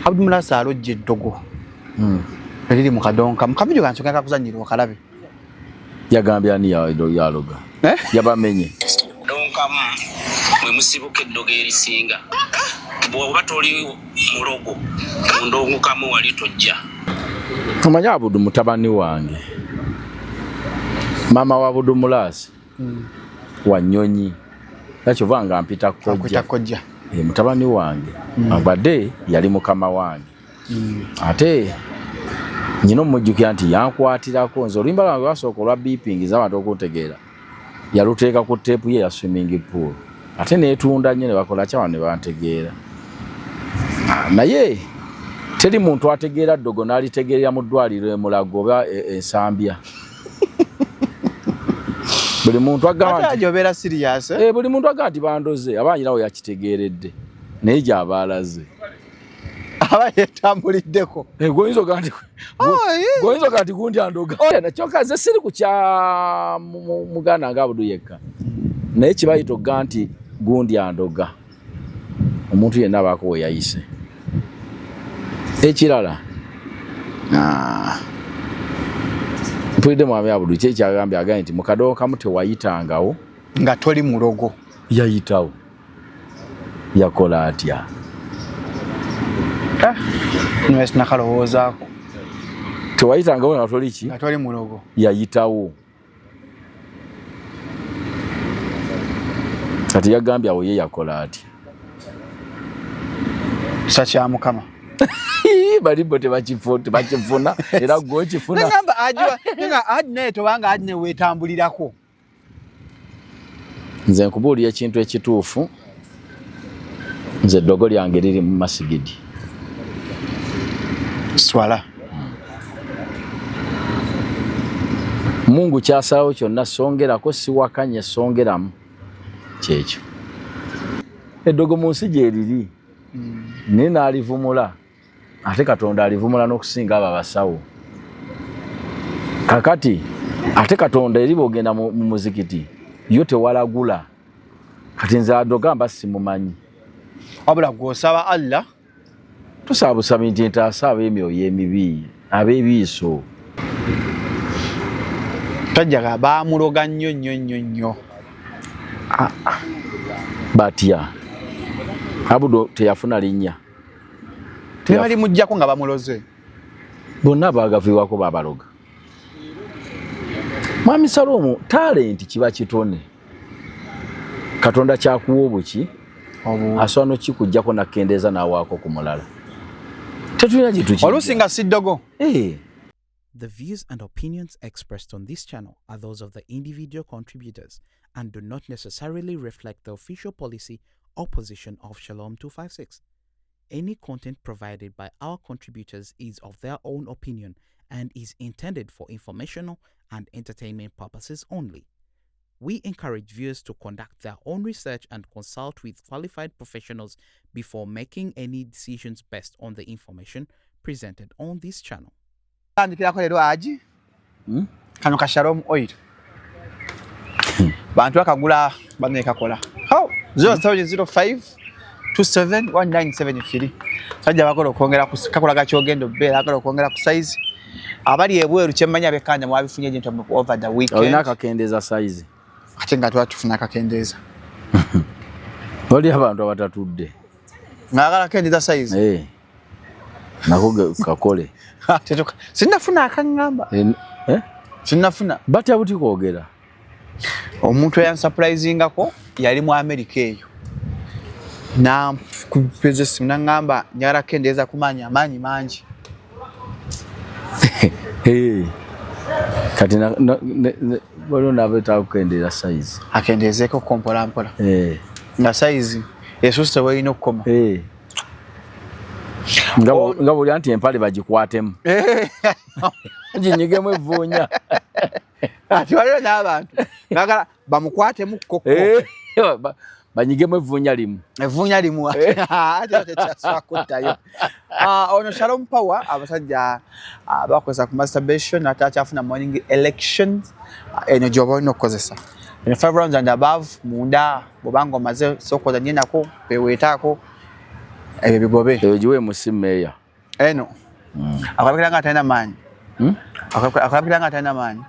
Abdul Mulasa alojje eddogo eriri mu kadonka mukabijo kansonga kakuzanyira okalabe yagambye ani yaloga yabamenye donkamu mwe musibuka eddogo erisinga bw'oba toli mulogo ndongokamu wali tojja. Tumanya Abudu mutabani wange mama wa Abudu Mulasa Wanyonyi nakivanga mpita kojja mutabani wange abadde yali mukama wange ate nyino mujjukira nti yankwatirako nze oluyimba lwange lwasooka olwa beeping abantu okuntegeera yaluteeka ku teepu ye ya swimming pool ate neetunda nnyo ne bakola kyawa ne bantegeera naye teri muntu ategeera ddogo n'alitegeerera mu ddwaliro e Mulago oba Ensambya. Buli muntu agamba nti obeera serious buli muntu agamba nti bandoze abanyirawo yakitegeeredde naye gy'abaalaze aba yetambuliddeko goyinza kati gundi andoga nakyoka nze siri ku kya muganda nga Abudu yekka naye kibayita okuga nti gundi andoga omuntu yenna abaako we yayise. Ekirala mpulidde mwami Abudu kye kyagambye agambye nti mu kadongo kamu tewayitangawo nga toli mulogo yayitawo yakola atya nwesi nakalowoozaako tewayitangawo nga toli ki nga toli mulogo yayitawo kati yagambye awo ye yakola atya kisa kya Mukama bali bote bakifuna era gwe kifuna ngamba ajwa nga adne tobanga adne wetambulirako. Nze nkubuulira ekintu ekituufu nze eddogo lyange liri mu masigidi swala Mungu kyasalawo kyonna songerako siwakanye songeramu kyekyo eddogo mu nsi gyeriri naye n'alivumula ate Katonda alivumula n'okusinga abo abasawo kakati ate Katonda eri bw'ogenda mu muzikiti yo tewalagula kati nze adogamba simumanyi wabula gw'osaba Allah tusaba busabi nti ntaasa ab'emyoyo emibi ab'ebiiso tajjaga baamuloga nnyo batya Abudu teyafuna linnya tebali mujjako nga bamuloze bonna baagaviwako babaloga. Mwami Salomo talenti kiba kitone Katonda kyakuwa obuki asobola n'okikuggyako nakkendeeza n'awaako ku mulala tetulina gye tuki oluusi nga si ddogo. The views and opinions expressed on this channel are those of the individual contributors and do not necessarily reflect the official policy or position of Shalom 256. Any content provided by our contributors is of their own opinion and is intended for informational and entertainment purposes only. We encourage viewers to conduct their own research and consult with qualified professionals before making any decisions based on the information presented on this channel. Andikirako lero aji kano ka Shalom oil bantu akagula banne kakola 0705 271973 sajja bakola okwongera ku kakola gakyogendo beera akola okwongera ku size abali ebweru kyemmanya bekanja mwabifunye je ntamwe over the weekend olina akakendeeza size ate nga twatufuna akakendeeza oli abantu abatatudde ngagala kendeeza size nako kakole sinafuna akangamba sinafuna batya buti kwogera omuntu eyansurprisingako yali mu America eyo na kupeze simna ngamba nyara kendeeza kumanya amanyi mangi kati bolo nabeta kukendeeza size akendeezeko kompola mpola na size yesuste we ino koma nga buli anti empale bagikwatemu ginyigemu evvuunya ati waliwo n'abantu ngagala bamukwatemu koko banyigemu evvuunya limu ate tekyaswakuttayo ono Shalom Power abasajja bakozesa ku masturbation ate akyafuna morning elections eno gyoba olina okukozesa 5 rounds and above munda bwobanga omaze sokoza nnyo nako peweetaako ebyo bigobe ejiwe musimeya eno akwabira nga atenda manyi akwabira nga atenda manyi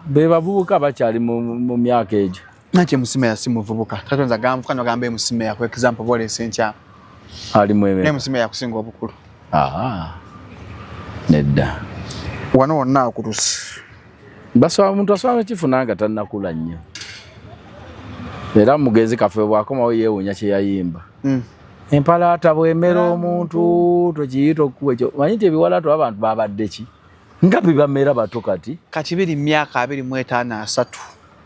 be bavubuka bakyali mu myaka ejo nache musimeya si muvubuka tatonza gamfuka no gambe musimeya kwa example bole sencha ali mweme ne musimeya kusinga obukulu nedda wano wonna akutusi baswa omuntu aswala kifunanga tannakula nnyo era mugezi kafe bwakomawo yeewunya kye yayimba empalaata bwemera omuntu tokiyita okuwa ekyo manyi nti ebiwalaata abantu babadde ki nga bibamera bato kati biri myaka 25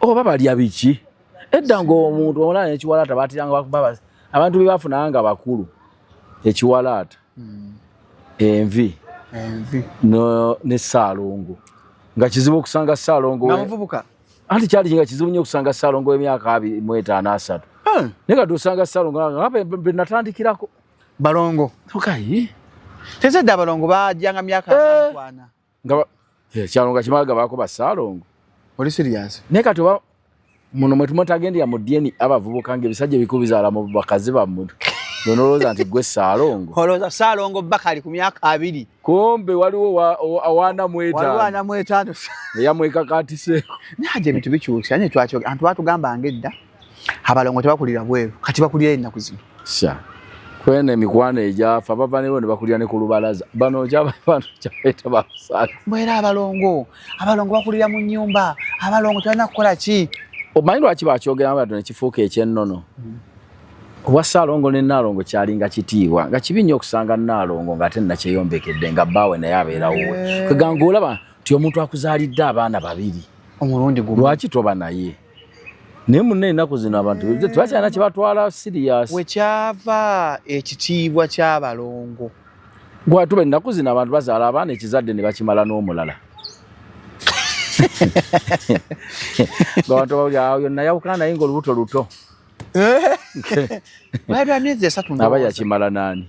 oba balya biki edda ng'omuntu omulala ekiwalaata baatiranga bakubaba abantu bye bafunanga bakulu ekiwalaata envi ne ssaalongo nga kizibu okusanga ssaalongo namuvubuka anti kyali nga kizibu nnyo okusanga ssaalongo emyaka 25 naye kati osanga ssaalongo nga be natandikirako balongo okayi tezedda abalongo bajjanga myaka kwana nga kyalongo kimaga baako bassaalongo oli serious naye kati oba muno mwe tumutagendera mu dyeni abavubuka ng'ebisajja bikubizaala mu bakazi bammwe nolowooza nti gwe ssaalongo olowooza ssaalongo bakali ku myaka 2 kombe waliwo awana mwetaano eyamwekakatiseeko naje ebintu bikyusa naye twakyo abantu batugambanga edda abalongo tebakulira bweru kati bakulira ennaku zino kwene emikwano egyafa bava newo ne bakulira ne ku lubalaza bano kyabaita bakusaala mbwera abalongo bakulira mu nnyumba abalongo tebalina kukola ki omanyi lwaki bakyogeramu bado nekifuuka ekyennono obwa ssaalongo ne nnaalongo kyalinga kitiibwa nga kibi nnyo okusanga nnaalongo ng'ate nnakyeyombekedde nga bbaawe naye abeerawo kweganga olaba nti omuntu akuzaalidde abaana 2 omulundi gumu lwaki toba naye naye munne ennaku zino abantu tebakyalina kye batwala siriyasi wekyava ekitiibwa ky'abalongo gwatuba ennaku zino abantu bazaala abaana ekizadde ne bakimala n'omulala abantu bawulira yonna yawukana naye ng'olubuto luto Wabya myezi 3 aba yakimala nani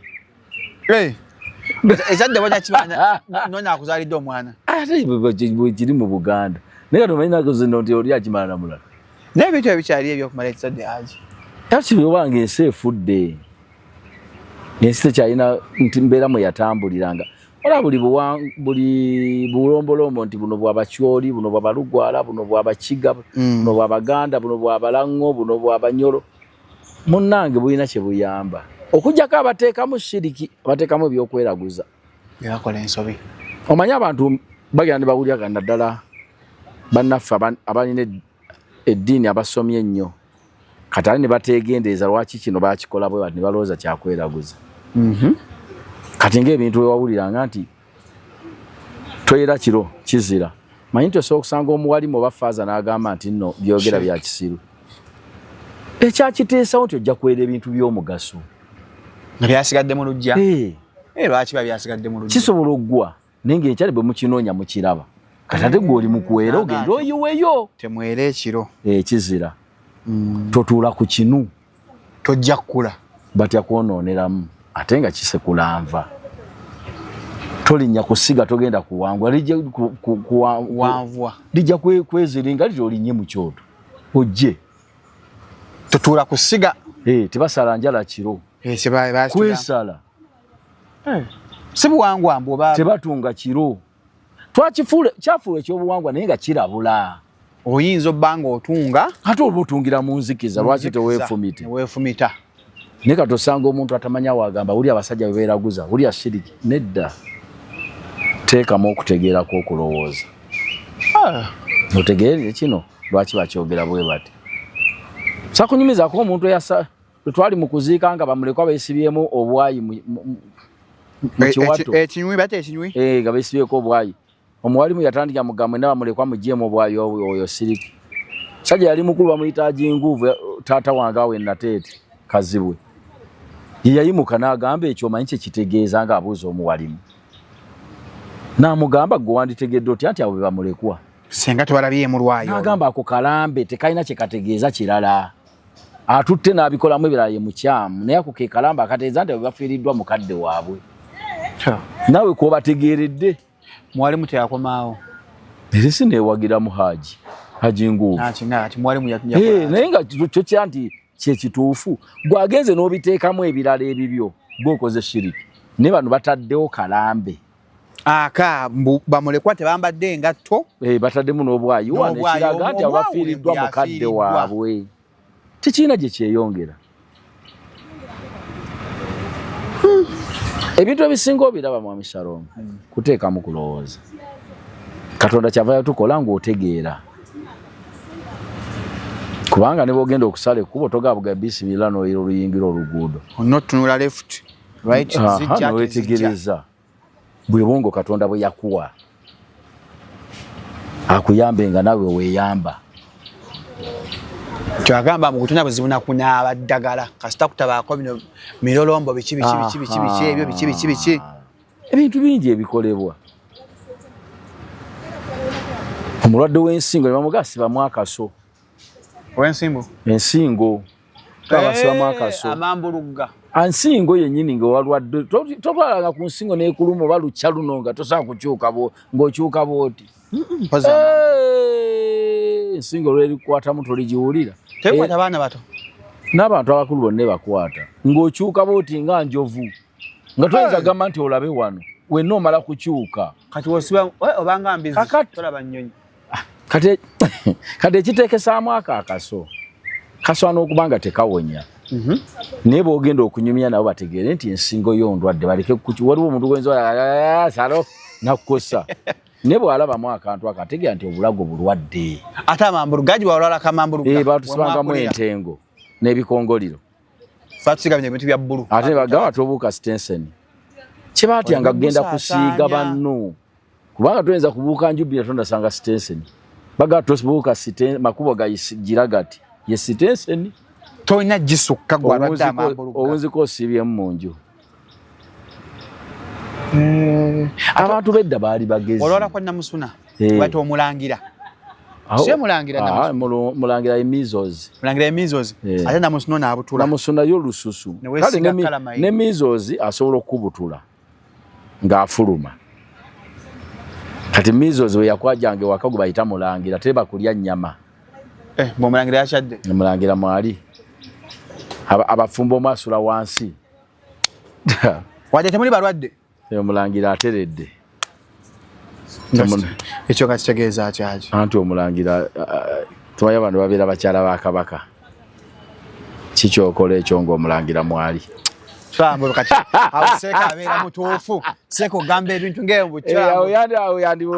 ezadde wajja kibana nona akuzalidde omwana ate kiri mu Buganda naye tumanyi zino nti oli akimala na mulala n'ebintu ebikyali ebyo okumala ekizadde aji yakiri obanga ensi efudde ensi tekyalina nti mbeera mwe yatambuliranga ola buli bulombolombo nti buno bwabakyoli buno bwabalugwala buno bwabakiga buno bwabaganda buno bwabalango buno bwabanyolo munnange bulina kye buyamba okujjako abateekamu shiriki abateekamu ebyokweraguza yakola ensobi omanyi abantu bagenda ne bawulira naddala bannaffe abalina eddiini abasomye ennyo kati ali ne bateegendeeza lwaki kino bakikola bwe bati ne balowooza kyakweraguza kati ng'ebintu wewawuliranga nti toyera kiro kizira manyi nti osobola okusanga omuwalimu oba faaza n'agamba nti nno byogera bya kisiru ekyakiteesawo nti ojja kwera ebintu by'omugaso nga byasigadde mu lujja lwaki biba byasigadde mu lujja kisobola oggwa naye ng'enkyali bwe mukinoonya mukiraba kati ate gwe oli mu kuwera ogenda oyiweyo temwera ekiro kizira totuula ku kinu tojja kukula batya kwonooneramu ate nga kisekula nva tolinnya kusiga togenda kuwangwa lijja kweziringa liti olinnye mu kyoto ojje totuula kusiga tebasala njala kiro kwesala si buwangwa mbu tebatunga kiro kyafuula ekyobuwangwa naye nga kirabula oyinza obbanga otunga ate oba otungira mu nzikiza lwaki teweefumita naye kati osanga omuntu atamanya wagamba wuli abasajja bebeeraguza wuli ashiriki nedda teekamu okutegeerako okulowooza otegeere kino lwaki bakyogera bwe bati sakunyumizaako omuntu twali mu kuziika nga bamulekwa beesibyemu obwayi mu kiwato ekinywi bate ekinywi nga beesibyeko obwayi omuwalimu yatandika mugambo ne bamulekwa mugyemu obwayi oyo siriki sajja yali mukulu bamuyita Jinguvu taata wange awe nateete kazibwe ye yayimuka n'agamba ekyo omanyi kye kitegeeza nga abuuza omuwalimu n'amugamba gwe wanditegedde otya nti abo be bamulekwa senga tebalabye mu lwayo n'agamba ako kalambe tekalina kye kategeeza kirala atutte n'abikolamu ebirala ye mukyamu naye ako ke kalambe akategeeza nti abo bafiiriddwa mukadde waabwe naawe kwobategeeredde muwalimu teyakomaawo eri si neewagira mu Haji Nguvu naye nga kyo kya nti kyekituufu gwagenze n'obiteekamu ebirala ebibyo gwokoze shiriki ne bano bataddewo kalambe bamulekwa tebambadde engatto bataddemu n'obwayi wane ekiraga nti abafiiriddwa mukadde waabwe tekiina gye kyeyongera ebintu ebisinga obiraba Mwami Shalom kuteekamu kulowooza Katonda kyava yatukola ng'otegeera kubanga ne bw'ogenda okusala ekkubo togabuga bisimira n'oluyingira oluguudo onotunula left right wetegereza bwe bongo Katonda bwe yakuwa akuyambe nga nawe weeyamba kyagamba mu kutuna buzibu nakunaaba ddagala kasita kutabaako bino mirolombo biki ebyo biki ebintu bingi ebikolebwa omulwadde w'ensingo ne bamugasibamu akaso ensingo tabasibamu akaso amambulugga ansingo yennyini ng'owalwadde totwalanga ku nsingo n'ekuluma oba lukya luno nga tosobola kukyuka ng'okyuka bw'oti ensingo lwerikwatamu toligiwulira tekwata baana bato n'abantu abakulu bonna bakwata ng'okyuka bw'oti nga njovu nga toyinza gamba nti olabe wano wenna omala kukyuka kati wosiba obanga mbizi tolaba nnyonyi kati ekiteekesaamu akaso kasobola n'okuba nga tekawonya naye bw'ogenda okunyumya nabo bategeere nti ensingo y'ondwadde baleke waliwo omuntu gwenza salo nakukosa naye bw'alabamu akantu akategeera nti obulago bulwadde ate amambuluga gaji bwalwala akamambuluga batusibangamu entengo n'ebikongoliro fatusigamye ebintu bya bbulu ate ne bagamba tobuuka sitenseni kye baatyanga kugenda kusiiga banno kubanga toyinza kubuuka njubira tondasanga sitenseni bagamba tobuuka makubo gagiragati ye sitenseni tolina gisukka gwalwadde amambuluga owunziko osiibyemu mu nju abantu bedda baali bagezi olwala kwa namusuna bati omulangira sie mulangira mulangira emizozi ate namusuna n'abutula namusuna yo lususu kale ne mizozi asobola okubutula ng'afuluma kati mizozi we yakwajanga ewaka gwe bayita mulangira teba kulya nnyama bw'omulangira yakyadde mulangira mwali abafumbo mwasula wansi wadde temuli balwadde omulangira ateredde ekyo nga kitegeeza kyaki anti omulangira tumanyi abantu babeera bakyala ba kabaka kikyokola ekyo ng'omulangira mwali kati awuseeka abeera mutuufu seeka ogamba ebintu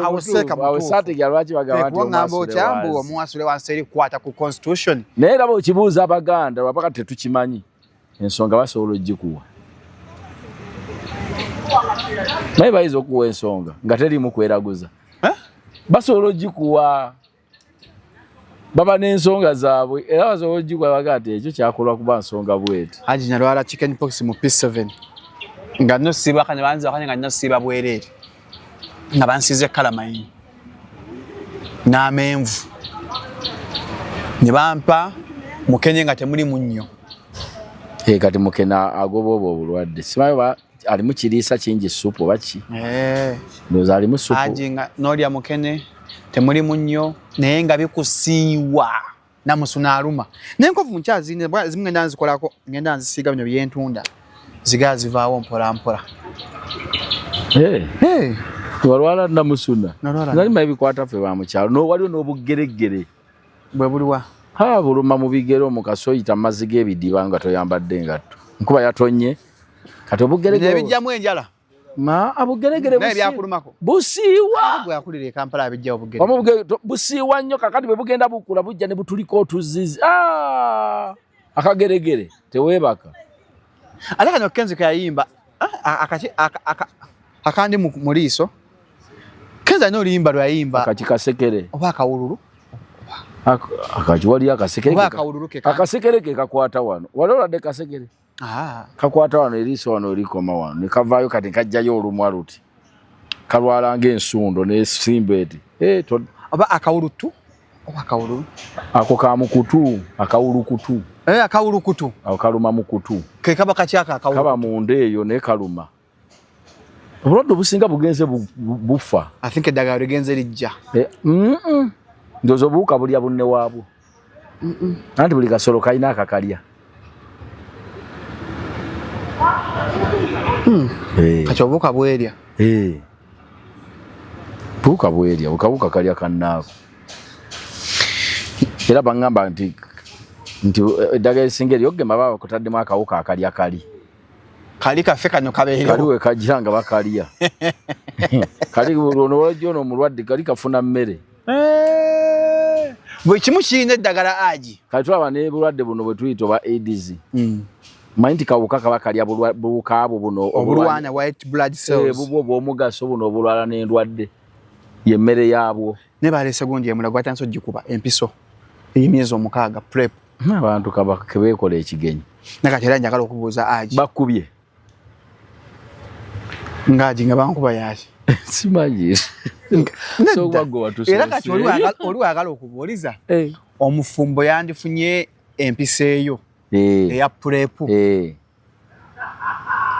ng'awusategera lwaki bagamba okyambu omuwasule wansi erikwata ku constitution naye raba okibuuza abaganda lwapaka tetukimanyi ensonga basobola ogikuwa naye bayinza okuwa ensonga nga terimu kweraguza basobola ogikuwa baba n'ensonga zaabwe era basobola ogikuwa baga nti ekyo kyakolwa kuba nsonga bweti haji nalwala chicken pox mu P7 nga nosiiba kane banza kane nga nosiiba bwereere nga bansize kalamayini n'amenvu ne bampa mukenye nga temuli munnyo kati mukena agoba obwo obulwadde simayo alimu kiriisa kingi supu baki ndoza alimu supu haji nga nolya mukene temuli munnyo naye nga bikusiiwa namusuna aluma n'enkovu nkyazine zimwe ngenda nzikolako ngenda nzisiiga bino byentunda zigaa zivaawo mpola mpola walwala namusuna nalima ebikwata ffe bamukyalo waliwo n'obugeregere bwe buliwa buluma mu bigero mu kasoyita mazzi g'ebidiba nga toyambadde engatto nkuba yatonye kati obugeregere ebijjamu enjala abugeregere busiiwa bwakulira Kampala abijja obugeregere busiiwa nnyo kakati bwe bugenda bukula bujja ne butuliko otuzizi akageregere teweebaka ate kano Kenzi kayimba akandi mu liiso Kenzi alina oluyimba lwayimba akakikasekere oba akawululu akakiwali akasekere ke kakwata wano wali oladde kasekere kakwata wano eriiso wano erikoma wano ne kavaayo kati kajjayo olumwa luti kalwala ng'ensundo n'esimba eti oba akawulutu oba akawululu ako ka mukutu akawulukutu akawulukutu ako kaluma mukutu ke kaba kakyaka akawulu kaba munda eyo ne kaluma obulwadde obusinga bugenze bufa I think eddagala ligenze lijja ndozo buuka bulya bunne waabwo anti buli kasolo kalina akakalya Kati obuuka bwerya. Buuka bwerya, ukabuuka kalya kannaako. Era bangamba nti eddagala erisinga ery'okugema baba kutaddemu akawuka akalya kali. Kali kaffe kano kabeerewo. Kaliwe kajja nga bakalya. Kali ono omulwadde kali kafuna mmere. Bwe kimu kirina eddagala agi. Kati tulaba n'obulwadde buno bwe tuyita oba AIDS. Manyi nti kawuka kaba kalya buwuka abo buno obulwana white blood cells. Bubwo bw'omugaso buno obulwala n'endwadde y'emmere yaabwo. Ne baleese gundi emulago atanso gikuba empiso ey'emyezi 6 prep. Abantu ke beekola ekigenyi. Nakati era njagala okubuuza agi. Bakubye. Ngaji nga bankuba yaki. Simanyi. So baggo watuso. Era kati olwagala okubuuliza. Omufumbo yandifunye empisa eyo. Eya prep.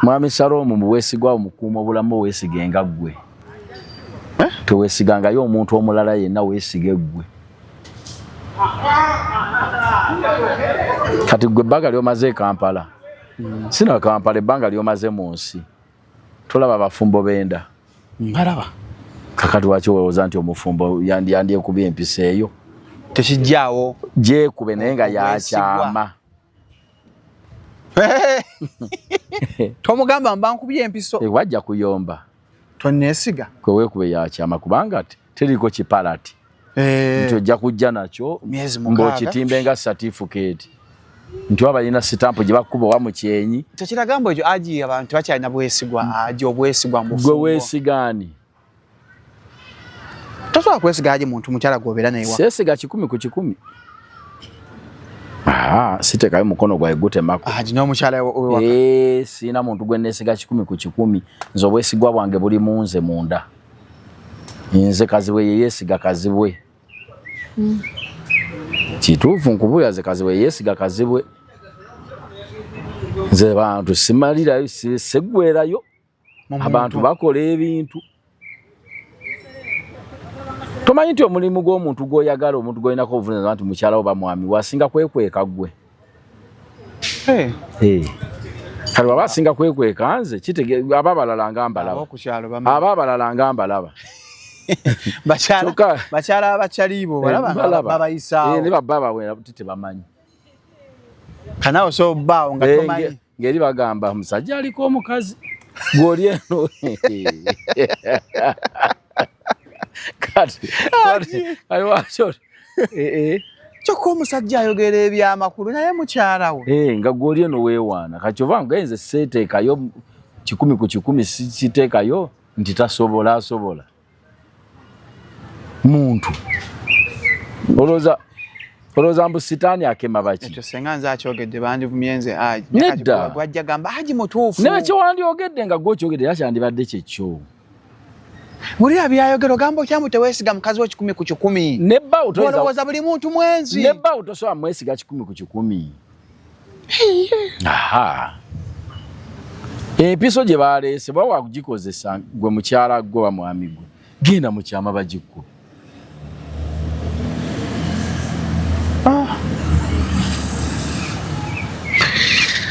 Mwami Salomo mu bwesigwa omukuuma obulamu weesigenga ggwe. Teweesiganga yo omuntu omulala yenna weesige ggwe. Kati ggwe ebbanga lyomaze Kampala. Sina Kampala ebbanga lyomaze mu nsi. Tolaba abafumbo benda. Mbalaba. Kakati waki weewoza nti omufumbo yandyekubye empisa eyo. Tekijjaawo. Gyekube naye nga yakyama. Tomugamba mbankubye empiso. Wajja kuyomba. Tonneesiga. Kwe weekube yakyama kubanga teriko kipalati. Nti ojja kujja nakyo ng'okitimbe nga certificate. Nti waba alina sitampu gye bakuba wa mu kyenyi. Tekiragambo ekyo agi abantu bakyalina bwesigwa agi obwesigwa mu gwe weesigaani. Tosobola kwesiga agi muntu mukyala gw'obeera naye wa. Seesiga 10 ku 10. Sitekayo mukono gwawe gutemako. Agi n'omukyala wewaka. Siina muntu gwe neesiga 10 ku 10. Nze obwesigwa bwange buli mu nze munda. Nze kaziwe ye yeesiga kaziwe. Kituufu nkubuuza ze kaziwe yeesiga kaziwe. Nze bantu simalirayo seggwerayo. Abantu bakola ebintu. Tomanyi nti omulimu gw'omuntu gw'oyagala omuntu gw'olinako obuvunaanyizibwa nti mukyala oba mwami wasinga kwekweka ggwe. Kale baba asinga kwekweka nze aba abalala nga mbalaba. Aba abalala nga mbalaba. Bakyala abakyaliibo balaba babayisaawo. Ne babba bawera tebamanyi. Kanaawe so bbaawo nga tomanyi. Ngeri bagamba omusajja aliko omukazi gw'oli eno. Kati aliwakyo kyokka omusajja ayogera ebyamakulu naye mukyala we. Nga gw'oli eno weewaana kati ova ngenze seeteekayo 10 ku 10 siteekayo nti tasobola asobola. Muntu olowooza mbu sitaani akema baki. Ekyo senga nze akyogedde bandivumye nze agi. Nedda. Gwajja gamba agi mutuufu. Naye kyewandyogedde nga gw'okyogedde era kyandibadde kyekyo. Buli abyayogera ogamba okyamu teweesiga mukazi we 10 ku 10. Nebba olowooza buli muntu mwenzi. Nebba tosobola mwesiga 10 ku 10. Empiso gye baleese bwa wakugikozesa gwe mukyala gwe wa mwami gwe. Genda mu kyama bagikku.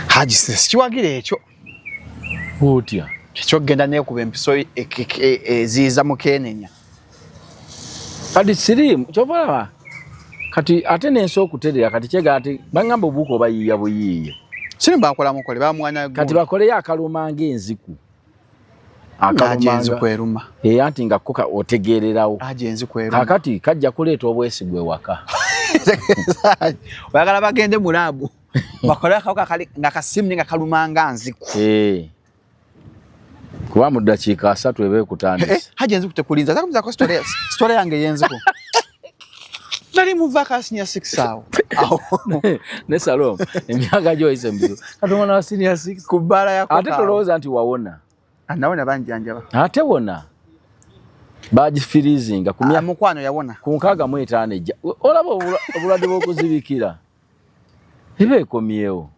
Haji sisi kiwagira ekyo. Otya. Ekyo genda neekuba empiso eziiza mu Kenenya. Kati sirimu kyobalaba. Kati ate n'ensi okuterera kati kyega ati bangamba obuuka obayiiya buyiiya. Sirimu bakola mukole bamwana gwe. Kati bakoleyo akaluma ng'enziku. Ajenzi kweruma. Anti nga koka otegererawo. Ajenzi kweruma. Kakati kajja kuleeta obwesigwe waka. Oyagala bagende mu laabu. Bakola akawuka kali nga kasimu nga kalumanga nziku. Kuba mu ddakiika 3 ebeekutandisa. Ajenzi kutekulinza. Takumza ko story yange yenziku. Nali mu vacancy ya 6 awo. Ne Salomo emyaka gyoyise mbizo. Kati omwana wa senior 6 ku bbala ya koka. Ate tolowooza nti wawona. Nawona banjanjaba. Ate wona. Bagifirizinga kumya mukwano yawona. Ku 65 ejja. Olaba obulwadde bw'okuzibikira. Ebeekomyewo.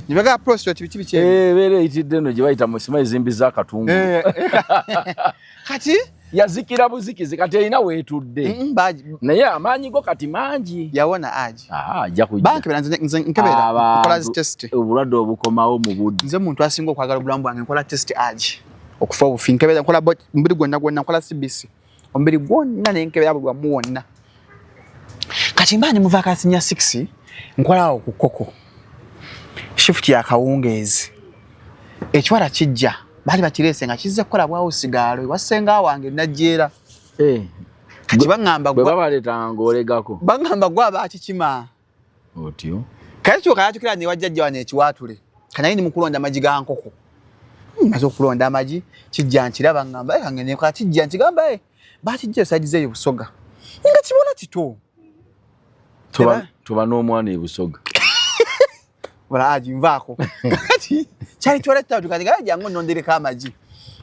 Nibega prostate biti biche. Bere itidde no gye bayita musima ezimbi za katungu. Kati yazikira buzikizi kati erina weetudde. Naye amaanyi go kati mangi. Yawona aji. Ajja kujja. Banki nze nkebera nkola test. Obulwadde obukomawo mu budde. Nze muntu asinga okwagala obulamu bwange nkola test aji. Okufa obufi nkebera nkola mbiri gwonna nkola CBC. Ombiri gwonna nenkebera buli wamu wonna. Kati mbani mu vacancy nya 6 nkola ku koko. Shift ya kawungeezi. Ekiwala kijja. Bali bakirese nga kizze kola bwawo sigalo wasenga wange najjera kati bangamba gwa baba letanga olegako bangamba gwa bakikima otyo kati kyo kira ne wajjajja wane ekiwatule kana yini mukulonda maji ga nkoko mazo kulonda amaji kijja nkiraba ngamba yange ne kwa kijja nkigamba bakijja side ze busoga nga kibona kito tuba n'omwana ebusoga wala aji mvako kati chali twaleta tukatiga jango nondereka amaji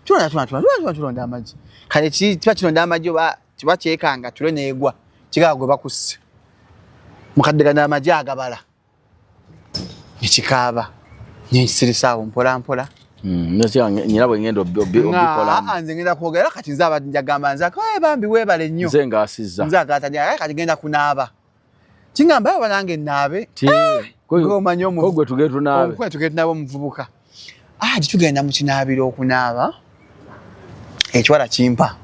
tulonda amaji kale kilonda amaji oba kiba kyekanga tulo neegwa kigagwe bakusse mukaddega n'amaji agabala ekikaaba nyisirisawo mpola mpola nyirabwe ngendo obikola nze ngenda kwogera kati nzaba njagamba nzako bambi webale nnyo nze ngasiza nzagata kati genda kunaaba kingamba banange naabe Kogwe tugetu nabe. Kogwe tugetu nabe muvubuka. Tugenda mu kinaabiro okunaaba. Ekiwala kimpa.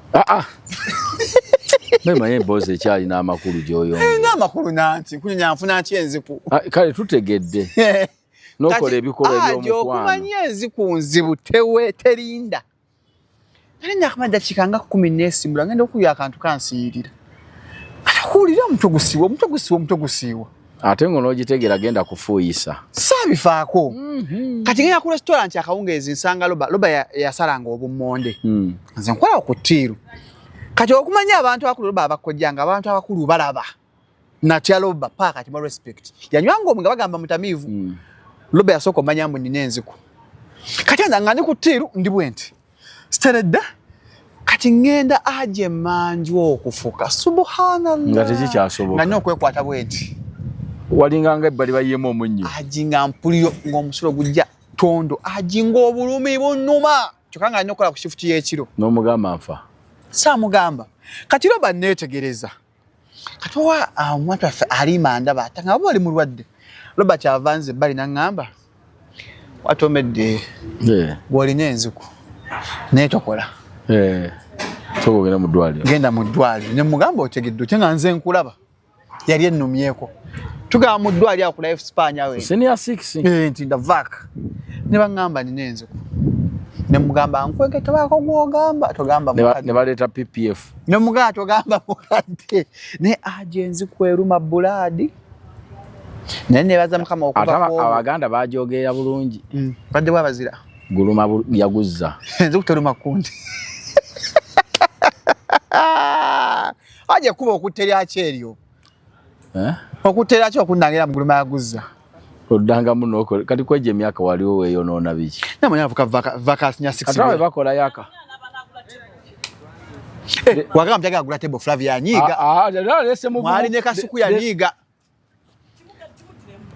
Mema yemboze kyali n'amakulu gyoyo. N'amakulu nanti kunya nfuna nyenziku. Kale tutegedde. Nokola ebikolwa ebyomukwano. Okumanya enziku nzibu terinda. Nali nakamada kikanga 10 simbula ngenda okuya akantu kansiyirira. Atakulira mutogusiwa. Ate ngono ogitegera genda kufuuyisa. Sabifaako. Kati ngenda ku restaurant akawungeezi nsanga loba yasalanga obummonde. Nze nkola okutiiru. Kati okumanya abantu abakulu loba abakojjanga abantu abakulu balaba. Natya loba paka kimo respect. Yanywanga omwe bagamba mutamivu. Loba yasoko omanya mbu nina enziku. Kati nga ndi ku ttiiru ndi bwenti. Steredda. Kati ngenda aje manju okufuka. Subhanallah. Nga tekikyasoboka. Nga n'okwekwata bwenti. Walinganga ebbali bayemu omunnyo. Ajinga mpuliro ng'omusulo gujja tondo. Ajinga obulumi bunnuma. Kyokanga nyokola ku shift y'ekiro. N'omugamba nfa. Saamugamba. Kati loba neetegereza. Kati owa omwatu affe ali manda baata nga bali mulwadde. Loba kyavanze ebbali n'angamba. Watomedde. Gw'olina enziku. Neetokola. Togenda mu ddwaliro. Genda mu ddwaliro. Ne mugamba otegedde otya nga nze nkulaba. Yali ennumyeko. Tugaba mu ddwaliro aku life span yawe. Senior 6. Nti ndavaaka. Ne bangamba nina enziku. Ne mugamba nkwege tabako gwogamba togamba mukadde. Ne baleeta PPF. Ne mugamba togamba mukadde. Ne agenzi kweruma buladi. Ne baza mukama okuva ko. Abaganda bajogeera bulungi. Badde bwabazira. Guluma yaguzza. Enziku teruma kundi. Aje kuba okuterya kyeryo. Okutera kyo okundangira muguluma yaguzza. Odanga muno kati kweje emyaka waliwo weyo nona biki. Namanya avuka vacancy nya 6. Atawe bakola yaka. Wagamba mtaka agula table Flavia nyiga. Lese muvu. Mwali ne kasuku ya nyiga.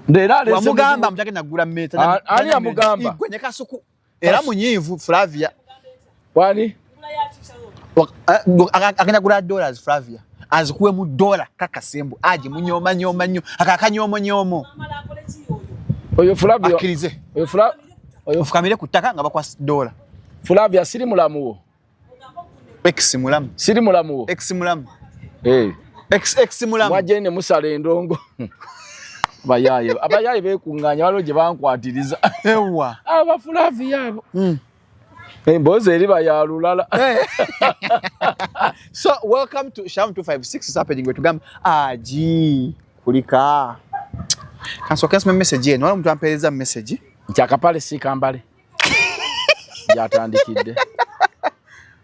Ndera lese. Wamugamba mtaka nagula meta. Ali amugamba. Igwe ne kasuku. Era munyivu Flavia. Wani? Akenda gula dollars Flavia. Azikuwe mu dola kakasembu aje munyoma nnyo akakanyomo. Oyo Flavia akirize. Oyo fukamire kutaka nga bakwa dola. Flavia siri mulamuwo. Ex mulamu. Siri mulamuwo. Ex mulamu. Ex mulamu. Wajene musala endongo. Abayaye bekunganya waloje bankwatiriza. Ewa. Aba Flavia abo. Mboze eriba ya lulala. So welcome to Sham 256 is happening with gam aji kulika. Kanso kesi message ye no mtu ampereza message. Nchakapale si kambale. Yatandikide.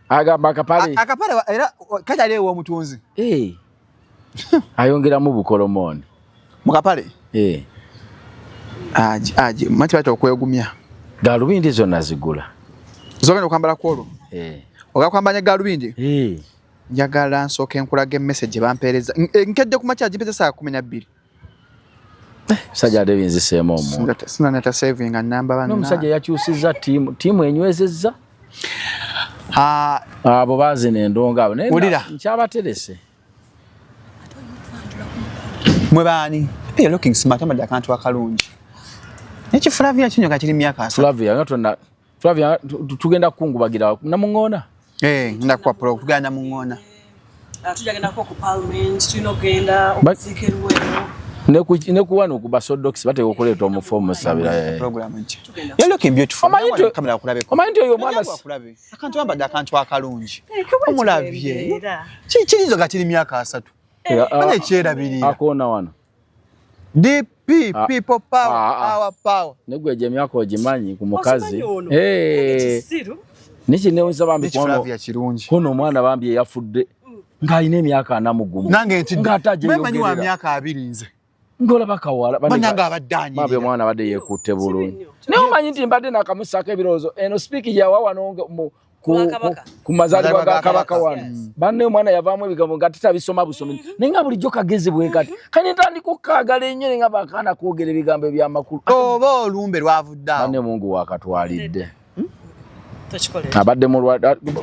Agamba akapale. Akapale era kaja lewo mutunzi. Ayongera mu bukolomoni. Mukapale? Aji mati bato okwegumya. Galubindi zonna zigula. Zogenda okambala kwolo. Ogakwambanya galubindi? Njagala nsooke nkulage message bampereza. Nkedde ku machaji mpeza saa 12. Sajja adebinzi sema omu. Sina nata saving namba bana. No musajja yakyusizza timu enywezezza. abo bazina endonga abo ulira nkyabaterese mwe bani you're looking smart amada kantu akalungi neki Flavia kinyo kakiri myaka asa Flavia tugenda kungubagira namungona nda kwa pro kugana mungona tujagenda ko ku parliament tunogenda okuzikerwe ne kuwano ku basodox bate okuleta omufomu sabira program nchi you're looking beautiful kamera kulabe omanti oyo mwana kulabe akantu ambada kantu akalungi omulabye kirizo kakiri myaka asatu bane chera biri akona wana DP people power our power negwe je myako ogimanyi ku mukazi niki newuza bambi kono mwana bambi yafudde ngayina emyaka anamugumu nange nti bemanyi wa myaka abiri nze ngola bakawala bananga abaddanyi mabe mwana badde yekutte bulungi naye omanyi nti mbadde nakamusaka ebirozo eno speak ya wawanonge ku mazalibwa ga kabaka wano banne omwana yavaamu ebigambo nga titabisoma busomi naye nga bulijjo kagezi bwe kati kanye ntandika okukaagala ennyo nga bakaana kwogera ebigambo ebyamakulu oba olumbe lwavudde awo banne Mungu wakatwalidde abadde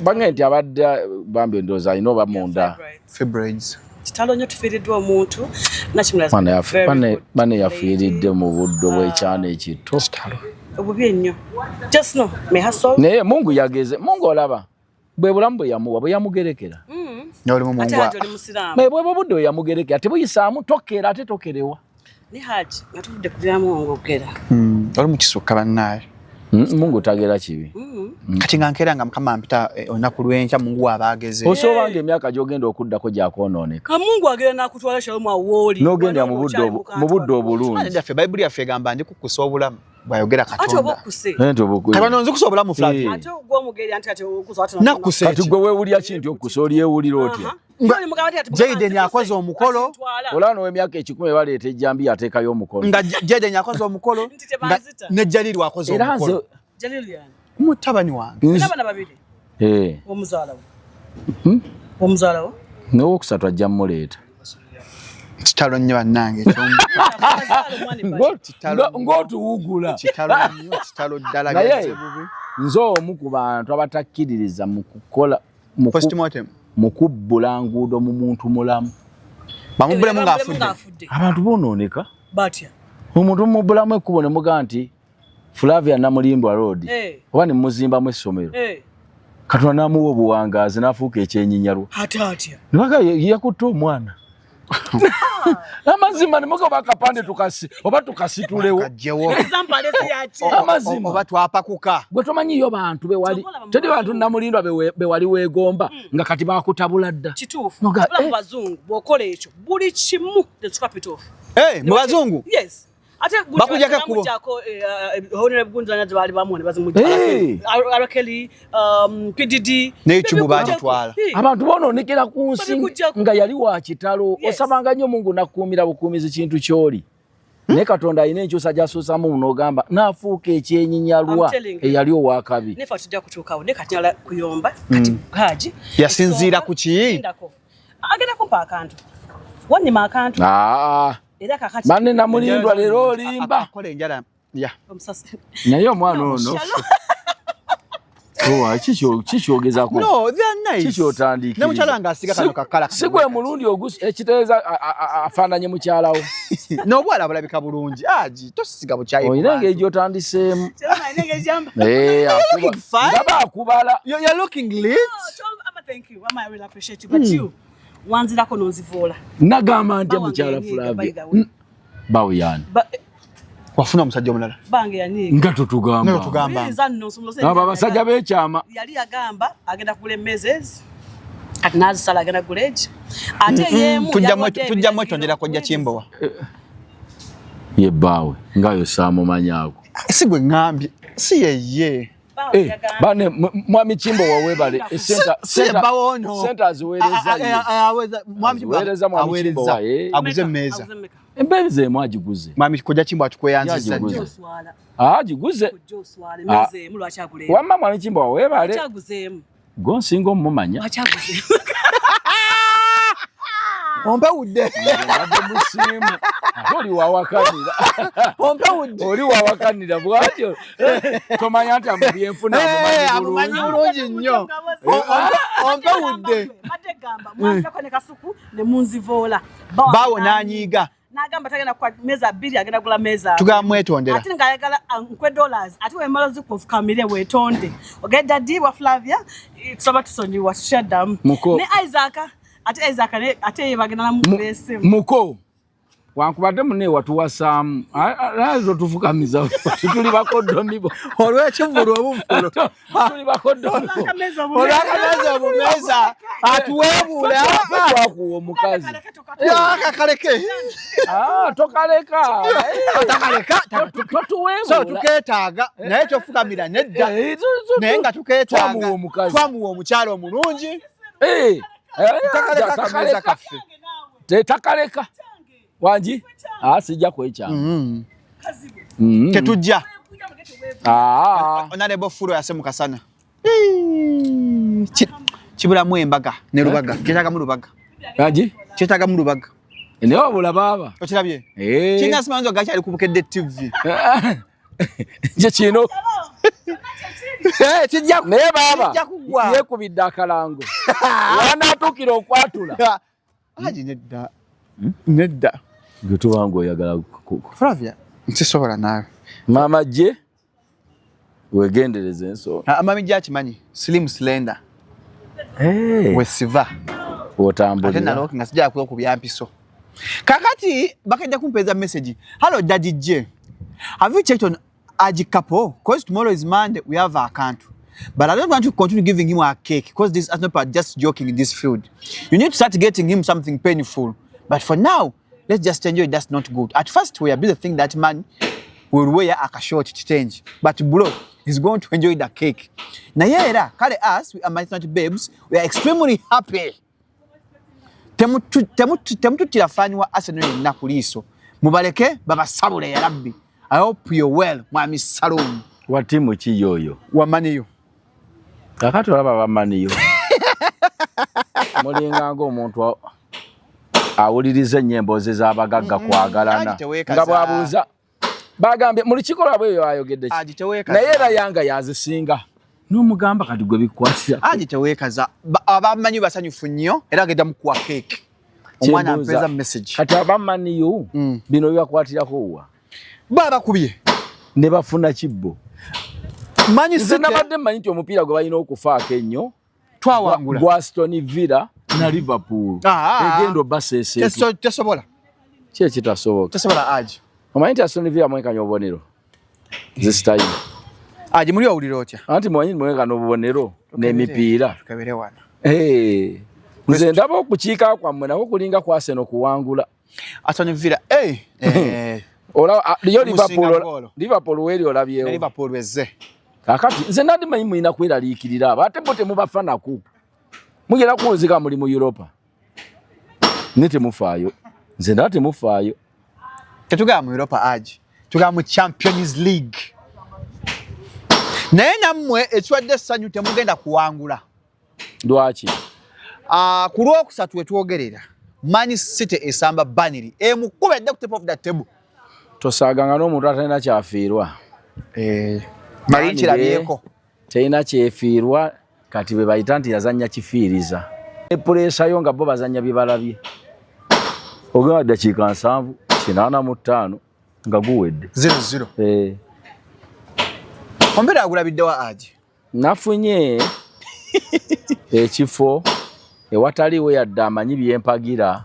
bange nti abadde bambi endowooza alina oba munda fibroids kitalo nnyo tufiiriddwa omuntu bane yafiiridde mu buddo bw'ekyana ekito obubi ennyo just no naye Mungu yageze Mungu olaba bwe bulamu bwe yamuwa bwe yamugerekera n'oli mu Mungu bwe budde bwe yamugerekera tebuyisaamu tokera ate tokerewa ne haji nga tuvudde ku byamu ng'ogera oli mu kisukka bannaye Mungu tagera kibi kati nga nkera nga mukama mpita olunaku lw'enkya Mungu wabaageze osoobanga emyaka gy'ogenda okuddako gyakonooneka Mungu agenda nakutwala Shalom awooli n'ogenda mu budde obulungi yaffe Bayibuli yaffe egamba ndi kukusa obulamu bwayogera Katonda kabanonzi kusa obulamu Flavia ate gw'omugeri ati okusa nakuse kati gwe weewulira ki nti okusa olyewulira otya Jaden yakoze omukolo olano w'emyaka 10 baleeta ejjambi ateekayo omukolo nga Jaden yakoze omukolo ne Jalil akoze omukolo mutabani wange n'abaana babiri omuzaala wo n'owokusatu ajja mmuleeta kitalo nnyo bannange ng'otuwugula kitalo ddala naye nze omu ku bantu abatakkiririza mu kukola mu kubbula nguudo mu muntu mulamu bamubbulemu ng'afudde abantu bonooneka batya omuntu mubbulamu ekkubo ne mugaa nti Flavia Namulimbwa Road oba ne muzimbamu essomero Katonda n'amuwa obuwangaazi n'afuuka ekyenyinyalwa atya nibaga yakutte omwana amazima nemuga bakapande oba tukasitulewo amazima oba twapakuka gwe tomanyiyo bantu bewali tedi bantu Namulindwa bewali weegomba nga kati bakutabula dda kituufu bazungu bw'okola ekyo buli kimu the capital mu bazungu yes ate bakujaka kubo honorable Gunjanya bali bamone bazimujja arakeli PDD ne chubu bagitwala abantu bonoonekera ku nsi nga yali wa kitalo osabanga nnyo Mungu nakuumira bukuumizi kintu kyoli ne Katonda ayina enkyusa gy'asoosamu n'ogamba naafuuka ekyenyinyalwa eyali owakabi nefa tujja kutuukawo ne kati ala kuyomba kati haji yasinziira ku ki agenda kumpa akantu wanyima akantu Mane Namulindwa leero olimba akola enjala ya naye omwana ono kikyogezako no they are nice kikyotandikiriza ne mukyala nga asiga kano kakala sigwe mulundi ekiteeza afaananye mukyalawo n'obwala bulabika bulungi aji tosiga bukyayi oyina engeri gy'otandiseemu ngaba akubala you're looking lit thank you I really appreciate you but you wanzirako nonzivola nagamba nti mukyala Flavia bawo yani wafuna omusajja omulala bange yani nga totugamba abo abasajja b'ekyama yali yagamba agenda kugula emmezezi kati nazisala agenda kugula egi ate yemu tujja mwetondera kojja Kimbowa ye bbaawe ngayo saamumanyaako si gwe ngambye si yeye bane mwami Kimbowa webale senta aziweereza mwami Kimbowa aguze emmeza embeezi emu agiguze mwami kojja Kimbowa tukweyanziza agiguze wamma mwami Kimbowa webale gonsinga omumanya ompewudde musimu oli wawakanira oli wawakanira bwatyo tomanya nti amubyenfuna amumanyi bulungi nnyo Ompe udde. Mate gamba mwanza kwa ne kasuku ne munzivola. Bawo nanyiga. Nagamba tagenda kwa meza 2 agenda kula meza. Tugamwetondera. Ati ngayagala $2 ati we mala zikufu kamire wetonde. Ogenda di wa Flavia soba tusonyi wa shadam. Ne Isaac ati Isaac ne ate bagenda na mubese. Muko. Wankubadde munne watuwasamu lazo tufukamiza tuli bakodomibo olwekivulu obufulo tuli bakodomibo olwakameza obumeza atuwebula twakuwa omukazi kakaleke tokaleka so tuketaaga naye tofukamira nedda naye nga tuketaaga twamuwa omukyalo omulungi takaleka kaffe takaleka Wanji? Sijja kwekyanga. Tetujja. Onalebo fulo yase mukasana. Kibula mu embaga ne Lubaga. Kyetaga mu Lubaga. Wanji? Kyetaga mu Lubaga. Ne wabula baba. Okirabye? Kinga simanzo gacha ali kubukedde TV. Je kino. Kijja ne baba. Kijja kugwa. Yekubidde akalango. Wana atukira okwatula. Aji nedda. Nedda. Gutu wangu oyagala Flavia nsisobola nawe mama je wegendereze enso mami je akimanyi slim slender wesiva otambulira ate naloki ngasija kuyo kubyampiso kakati bakajja kumpeza message hello daddy J have you checked on Aji couple because tomorrow is Monday we have our country but I don't want to continue giving him a cake because this is not just joking in this field you need to start getting him something painful but for now let's just enjoy it. That's not good. At first, we are busy thinking that man will wear a short change. But bro, he's going to enjoy the cake. Na yera, kale us, we are Mighty Babes, we are extremely happy. Temutu tilafanywa Arsenal na kuliso. Mubaleke, baba sabule ya rabbi. I hope you're well, mwami Salum. Wa timu ki yoyo? Wa Maniyo. Kakati olaba ba Maniyo. Mulinga ng'omuntu awuliriza ennyembo ze z'abagagga kwagalana nga bwabuuza bagambye mu lukiiko lwabwe eyo ayogedde naye era yanga yazisinga n'omugamba kati gwe bikwasira agiteweekaza abamanyi basanyufu nnyo era agenda mukuwa keeki omwana ampeza message kati abamaniyo bino bibakwatirako wa babakubye ne bafuna kibbo manyi nze nabadde mmanyi nti omupiira gwe balina okufaako ennyo twawangula gwa Aston Villa na Liverpool egendo basese tesobola kitasoboka tesobola aje omanyi nti Aston Villa mwekanya obubonero this time aje muri owulira otya anti mwanyi mwekana obubonero n'emipiira tukebere wana nze ndaba okukiika kwammwe nako kulinga kwa Arsenal kuwangula Aston Villa ola yo Liverpool weri olabyewo Liverpool weze kakati nze nadi manyi mwina kweraliikirira abo ate bo temubafanaku mugera kuwozeka muri mu Europa nete mufaayo nze nda temufaayo tetuga mu Europa aje tuga mu Champions League naye nammwe ekwadde sanyu temugenda kuwangula lwaki ku lwokusatu wetwogerera Man City esamba Burnley emukubedde ku top of the table tosaaganga n'omuntu atalina kyafiirwa mali kirabyeko talina kyefiirwa kati bwe bayita nti yazannya kifiiriza epulesa yo nga bo bazannya bibalabye ogenda dakiika 7 85 nga guwedde 0-0 ombera agulabiddewa aje nafunye ekifo ewataliwo yadde amanyi byempagira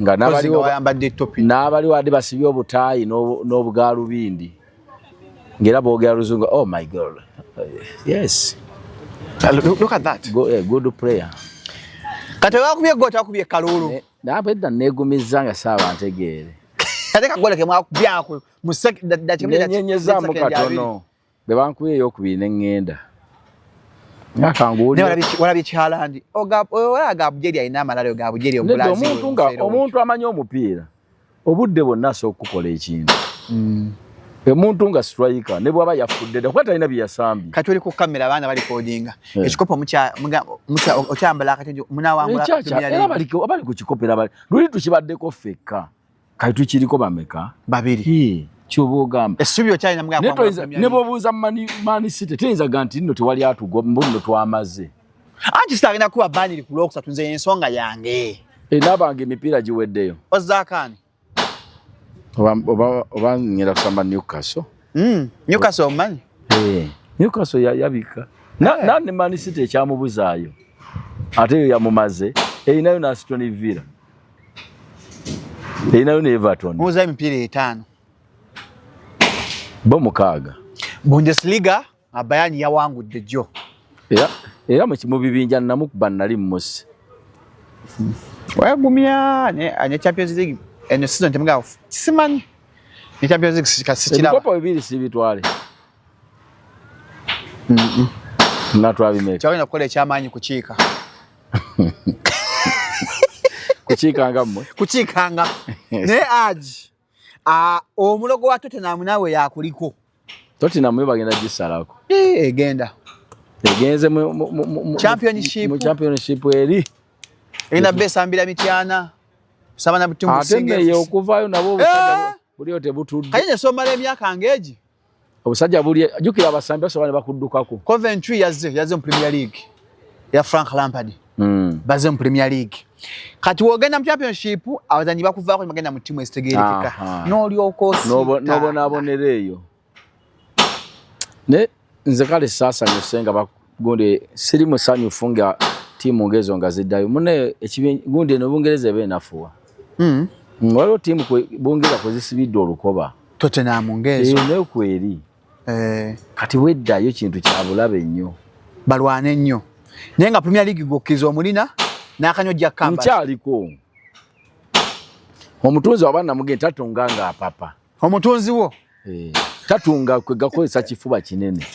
nga n'abaliwo wadde basibye obutaayi n'obugaalubindi ngera boogera Luzungu oh my god yes look at that good player kati wakubye gota akubye kalulu nabedda negumiza nga saaba ntegeere ateka gole ke mwakubyako musek nyenyeza mu katono be bankubye eyokubiri n'engenda nakanguli walabi Haaland oga bujeri ayina amalalo ga bujeri Brazil omuntu amanyi omupiira obudde bonna asookukola ekintu omuntu nga striker ne bwaba yafudde kuba talina byasambye kati oli ku kamera abaana bali kodinga ekikopo mucha okyambala kati munawangula abali ku kikopera bali luli tukibaddeko fekka kati tukiriko bameka babiri kyobogamba esubyo cyane ne bobuuza Man City teyinza ganti nno tewali atugwa mbuno twamaze Anti sitagenda kuba baniri ku Lwokusatu nze ensonga yange. Nabange emipiira giweddeyo. Ozzaakaani? Oba ngenda kusamba Newcastle. Newcastle omanyi? Newcastle yabika. Nane Man City ekyamubuzaayo. Ate yo yamumaze. Erinayo na Aston Villa. Erinayo ne Everton. Muza emipiira 5. Bo mukaaga. Bundesliga Bayern yawangudde jjo. Era mu bibinja namukuba nali mmusi. Wagumya ne Champions League eno season temuga simanyi. Ne Champions League sikiraba. Ebikopo bibiri sibitwale. Natwabimeka. Kyagenda kukola ekyamaanyi kukiika. Kukiikanga mmwe. Kukiikanga. Ne aji. Omulogo wa Tottenham nawe yakuliko. Tottenham bagenda gisalako. Egenda. Egenze mu championship eri. Ina besa mbira mityana. Sabana butumbu singe. Atende okuvayo nabo obusajja buli otebutudde. Kayine somala emyaka ngeji. Obusajja buli jukira abasambi basobane bakuddukako. Coventry yaze mu Premier League ya Frank Lampard. Baze mu Premier League. Kati wogenda mu championship abazanyi bakuvaako bagenda mu timu esitegerekeka. N'oli okosi. Nobo nabonereyo. Ne nze kale sasa nyosenga bagonde siri musanyu funga timu ngezo ngaziddayo mune ekigunde no Bungereza benafuwa. Waliwo timu Bungereza kozisibidde olukoba. Tottenham ngezo. Ne kweri. Kati weddayo kintu kya bulabe nnyo. Balwane nnyo. Nenga Premier League gokizo omulina n'akanyojja kamba. Nkyaliko. Omutunzi wabana mugenda tatunganga apapa. Omutunzi wo? Tatunga kwegakozesa kifuba kinene.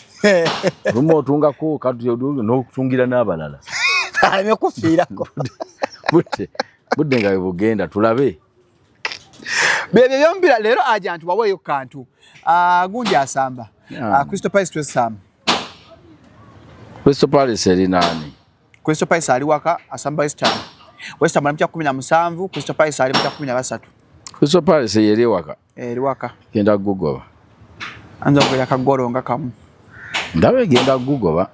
Rumo otunga ko katuyodu n'okutungira n'abalala. Aleme kufiirako. Budde nga bugenda tulabe. Bebe byombira lero ajantu waweyo kantu. Gundi asamba. Crystal Palace West Ham. Crystal Palace eri nani? Crystal Palace ali waka asamba West Ham. West Ham alimcha 17, Crystal Palace alimcha 13. Crystal Palace yeri waka. Eri waka. Genda gugoba. Anza kwela kagoro nga kamu. Ndabe genda gugoba.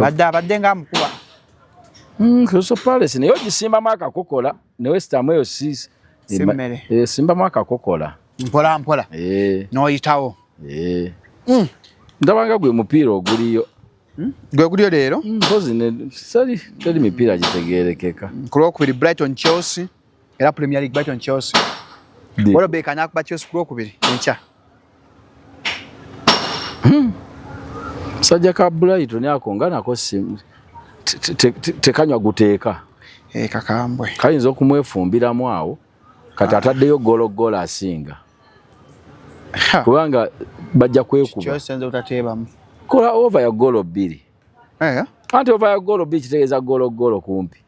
Badde nga mukuba. Crystal Palace ne yogisimba maka kokola ne West Ham yo Simmere. Simba maka kokola. Mpola. No yitawo. Ndabanga gwe mupiira oguliyo. Gwe guliyo leero? Mpozi ne sali teri mipiira gitegerekeka. Kulokubiri Brighton Chelsea era Premier League Brighton Chelsea. Wala beka nakuba Chelsea kulokubiri encha. Sajja ka Brighton yakongana ko tekanywa guteeka. Kakambwe. Kayinza okumwefumbiramu awo kati ataddeyo golo asinga. Kubanga bajja kwekuba. Chelsea nze utateebamu. Kola over ya golo 2. Anti over ya golo 2 kitegeeza golo kumpi.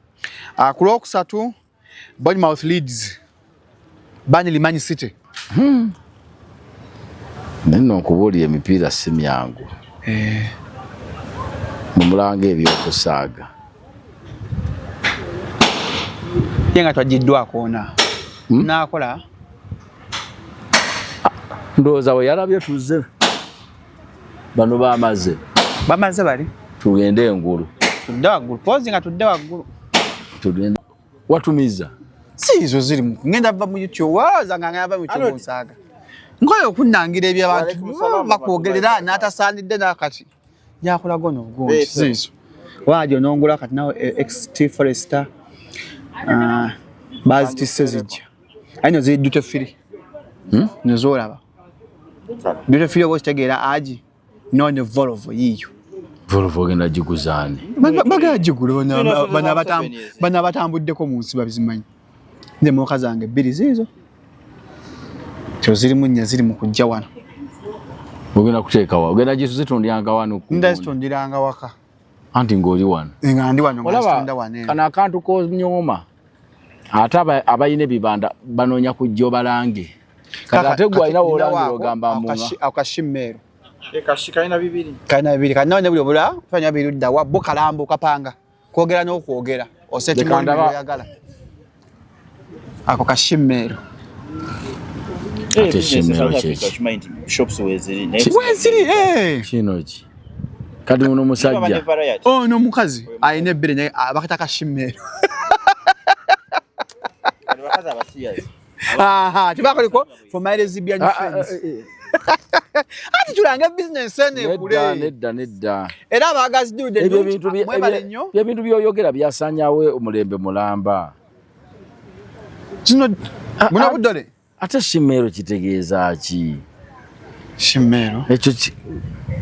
Ku Lwokusatu Bournemouth Leeds. Burnley Man City. Nino nkubulira emipiira si myangu. Mumulanga ebyokusaaga. Yenga twajiddwako ona. Nakola. Ndowooza we yalabye tuzze. Bano bamaze. Bamaze bali? Tugende engulu. Tudde waggulu. Pozi nga tudde waggulu. Tugende. Watumiza. Si izo ziri mu. Ngenda va mu YouTube. Waza nga ngava mu YouTube nsaaga. Ngoyo okunnangira eby'abantu bakwogerera n'atasaanidde n'akati. Yakola gono obugonzi. Zizo. Wajo nongula kati nawe XT Forester. Bazitisse zijja. Ayino ziri Duty Free. Nizolaba. Duty Free oba kitegeera aji. None Volvo yiyo. Volvo genda jiguzaani. Bagajigula bana batambuddeko mu nsi babizimanyi. Nze moka zange 2 zizo. Kyo ziri munnya ziri mu kujja wano. Ogenda kuteeka wa. Ogenda jisu zitundyanga wano. Ndazitundira waka. Anti ng'oli wano. Nga ndi wano ngazitunda wane. Kana akantu ko nyoma. Ate abayina ebibanda banoonya kujja obalange. Kati ate gwe alina wolange ogamba munga. Akashimmeero. Kashikaina 2. Kaina 2. Kana ne buli obula fanya birudda wa bokalambo kapanga. Kwogera n'okwogera. Oseti mwanda yagala. Ako kashimmeero. Ate shimmeero kyeki. Shops weziri. Weziri Kino ki. Kati uno musajja. Oh no mukazi. Ayine bere naye bakataka Shimeero. Kati bakaza abasiyazi. Aha, tibakoliko for my lesbian friends. Ati tulanga business ene kule. Nedda. Era abagazi dude ebyo bintu byoyogera byasanyawe omulembe mulamba. Kino muna budole. Ate Shimeero kitegeeza ki? Shimeero. Ekyo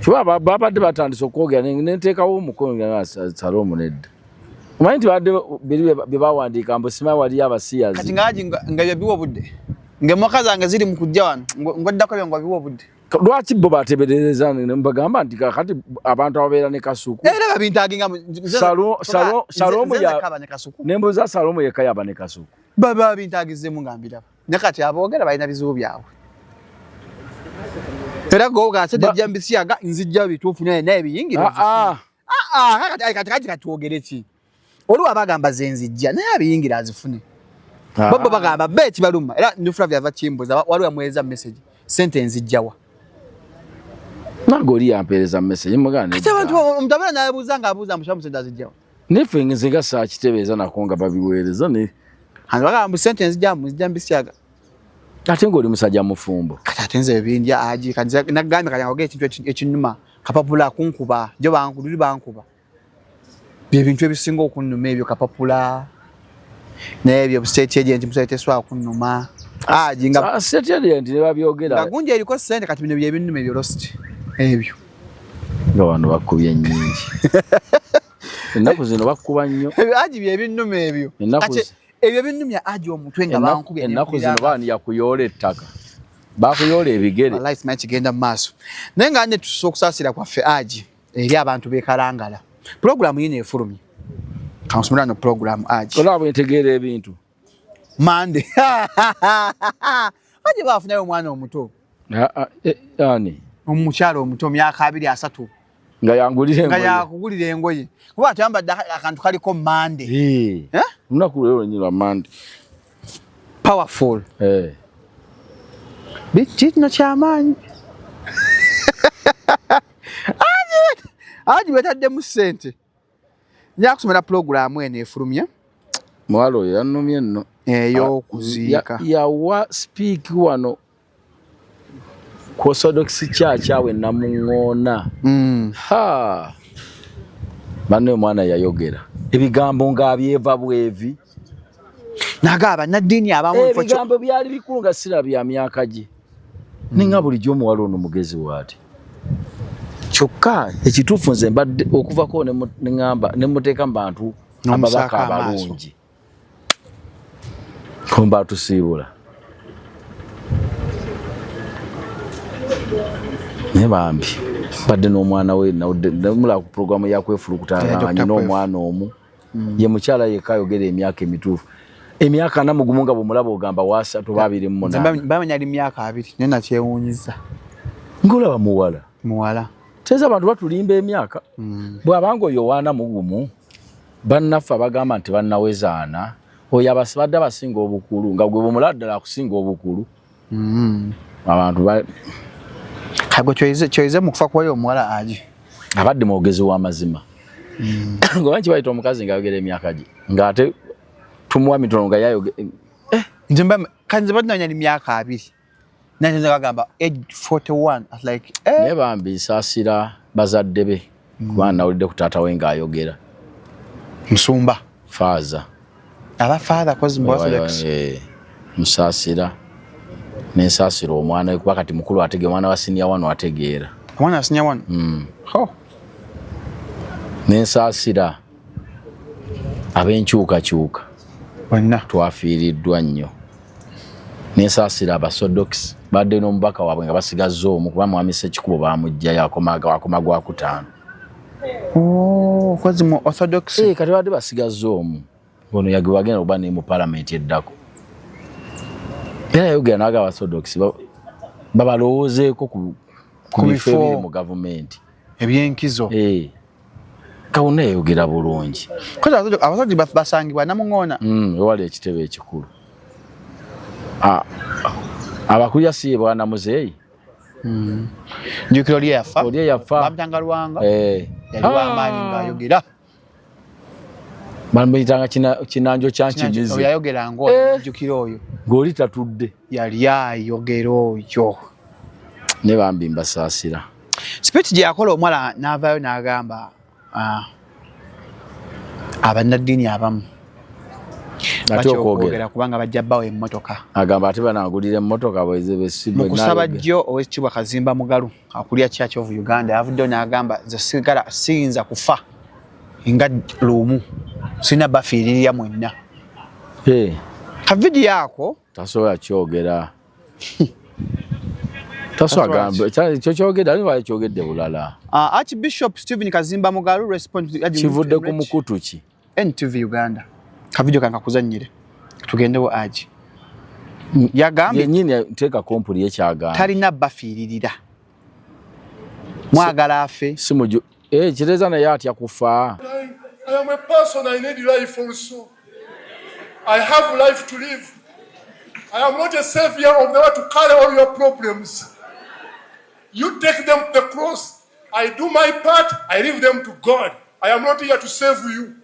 kiba babadde batandise okwogera nenteekawo omukono nga Salome nedda. Omanyi nti badde bye bawandiika mbu sima wali abasiyazi. Kati ngaji nga byabiwo budde. Nge mwaka zange ziri mu kujja wano ng'oddako byo biwo budde. Lwaki bo bateberereza ne mbagamba nti kakati abantu ababeera ne kasuku. Era babintaginga Salome ya nembuza Salome yekka yaba ne kasuku. Baba bintagizemu ngambira. Ne kati aboogera balina bizibu byabwe. Era goga asete jambisiyaga nzijja bituufu naye biyingira. Kati tuogere ki? Oluwa abagamba zenzijja naye abiyingira azifune. Baba bagamba beki baluma era ndifula byava kimbuza waliwo mweza message sentence ijjawa. Nagoli yampereza message mugane. Kati abantu mtabana naye buzanga abuza mushamu sentence ijjawa. Nife nzinga saa kitebeeza nakonga babiweereza ne. Hano bagamba sentence ijjamu jambisiyaga. Ate ng'oli musajja mufumbo. Kati atenze ebindya aji kanza nagamba kanyagoge ekintu ekinnuma kapapula kunkuba jo bankuduli bankuba. Ebintu ebisinga okunnuma ebyo kapapula nebyo state agent musayite swa kunnuma nga state agent ne babyogera ngagunje eriko sente kati bino byebinnume ebyo lost ebyo nga wano bakubye nyingi ennaku zino bakuba nnyo aji byebinnume ebyo kati ebyo binnumya aji omutwe nga bankubye ennaku zino bani yakuyoola ettaka bakuyoola ebigere life match genda maaso naye nga ne tusobola okusaasira kwaffe aji eri abantu bekalangala program yine efulumye kansumira no program aji olabo ntegeera ebintu mande aji bafunayo omwana omuto yani omukyalo omuto myaka 2-3 nga yakugulira engoye kuba atambadde akantu kaliko mande lunaku lero nyira mande powerful bitino kyamaanyi aji betadde mu sente nyakusomera program ene efulumya mwalo yanumye nno eyo kuziika yawa speak wano ku Orthodox Church awe namungona banne omwana yayogera ebigambo ng'abyeva bwevi nagaba nadini abamu ebigambo byali bikulu nga sira bya myaka gye ninga bulijjo omuwala ono mugezi waati kyokka ekituufu nze mbadde okuvako neŋŋamba ne muteeka mu bantu ababaka abalungi komba tusiibula ne bambi badde n'omwana we namula ku programu yakwefulukutanga n'omwana omu ye mukyala yekka ayogera emyaka emituufu emyaka 4 nga bw'omulaba ogamba waasa 228 bamanya ali myaka 2 naye nakyewuunyiza ng'olaba muwala teza abantu batulimba emyaka bw'abanga oyo 41 bannaffe abagamba nti bannawezaana oyo abasibadde abasinga obukulu nga gwe bw'omuladdala akusinga obukulu abantu kagwe kyoyize mu kufa kwayo omuwala aji abadde mwogezi w'amazima ngobanki bayita omukazi ng'ayogera emyaka gye ng'ate tumuwa mitono nga yayogera kanze badde ali myaka 2 nanze bagamba age 41 like ne bambi nsaasira bazadde be kubanga nawulidde ku taata we ng'ayogera Nsumba father aba father cause Orthodox musaasira nensaasira omwana we kuba kati mukulu atege mwana wa senior 1 ategeera omwana wa senior 1 nensaasira ab'enkyukakyuka bonna twafiiriddwa nnyo nensaasira abasodox badde n'omubaka waabwe nga basigazza omu kuba mwami Ssekikubo baamugjayo akoma gwa 5 kozi mu Orthodox kati badde basigazza omu ono yagibagenda okuba ne mu parliament eddako era yayogera naga abasodox babalowoozeeko ku bifo ebiri mu gavumenti ebyenkizo kawuna yayogera bulungi kozi abasodox basangibwa Namuŋŋoona ewali ekitebe ekikulu abakulya siye bwana muzeeyi Njukiro lye yafa. Olye yafa. Bamutangalwanga. Yali w'amaanyi ng'ayogera. Bamuyitanga kinanjo kyankimizi. Yayogera ng'ojjukira oyo. Ng'oli tatudde. Yali ayogera oyo. Ne bambi mbasaasira. Speech gye yakola omwala n'avaayo n'agamba abannaddiini abamu bakyokogera kubanga bajja bbawo emmotoka. Agamba ate banagulira emmotoka bweze besibwe. Mu kusaba jjo Oweekitiibwa Kazimba Mugalu akulira Church of Uganda yavuddeyo n'agamba nze sigala siyinza kufa nga lumu sina bafiiririra mwenna. Ka vidiyo ako tasobola kyogera. Tasobola ekyo kyogedde ali wali kyogedde bulala. Archbishop Stephen Kazimba Mugalu respond kivudde ku mukutu ki NTV Uganda. Ka vidiyo kanka kuzannyire tugendewo aji yagambye yennyini teeka kompuli yekyagamba talina bafiiririra mwagala afe simuju kireza naye atya kufa. I am a person, I need life also. I have life to live. I am not a savior of the world to carry all your problems. You take them to the cross. I do my part, I leave them to God. I am not here to save you.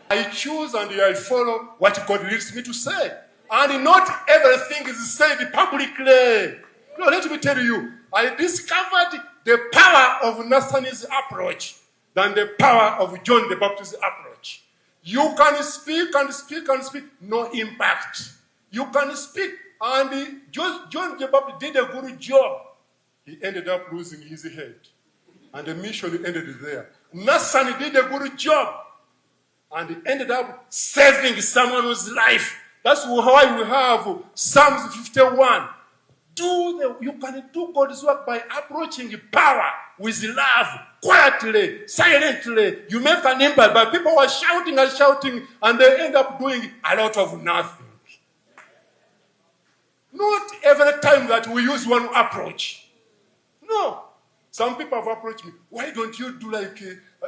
I choose and I follow what God leads me to say. And not everything is said publicly. No, let me tell you, I discovered the power of Nathaniel's approach than the power of John the Baptist's approach. You can speak and speak and speak, no impact. You can speak, and John the Baptist did a good job. He ended up losing his head. And the mission ended there. Nathan did a good job. And he ended up saving someone's life. That's why we have Psalms 51. You can do God's work by approaching power with love, quietly, silently. You make an impact, but people are shouting and shouting, and they end up doing a lot of nothing. Not every time that we use one approach. No. Some people have approached me. Why don't you do like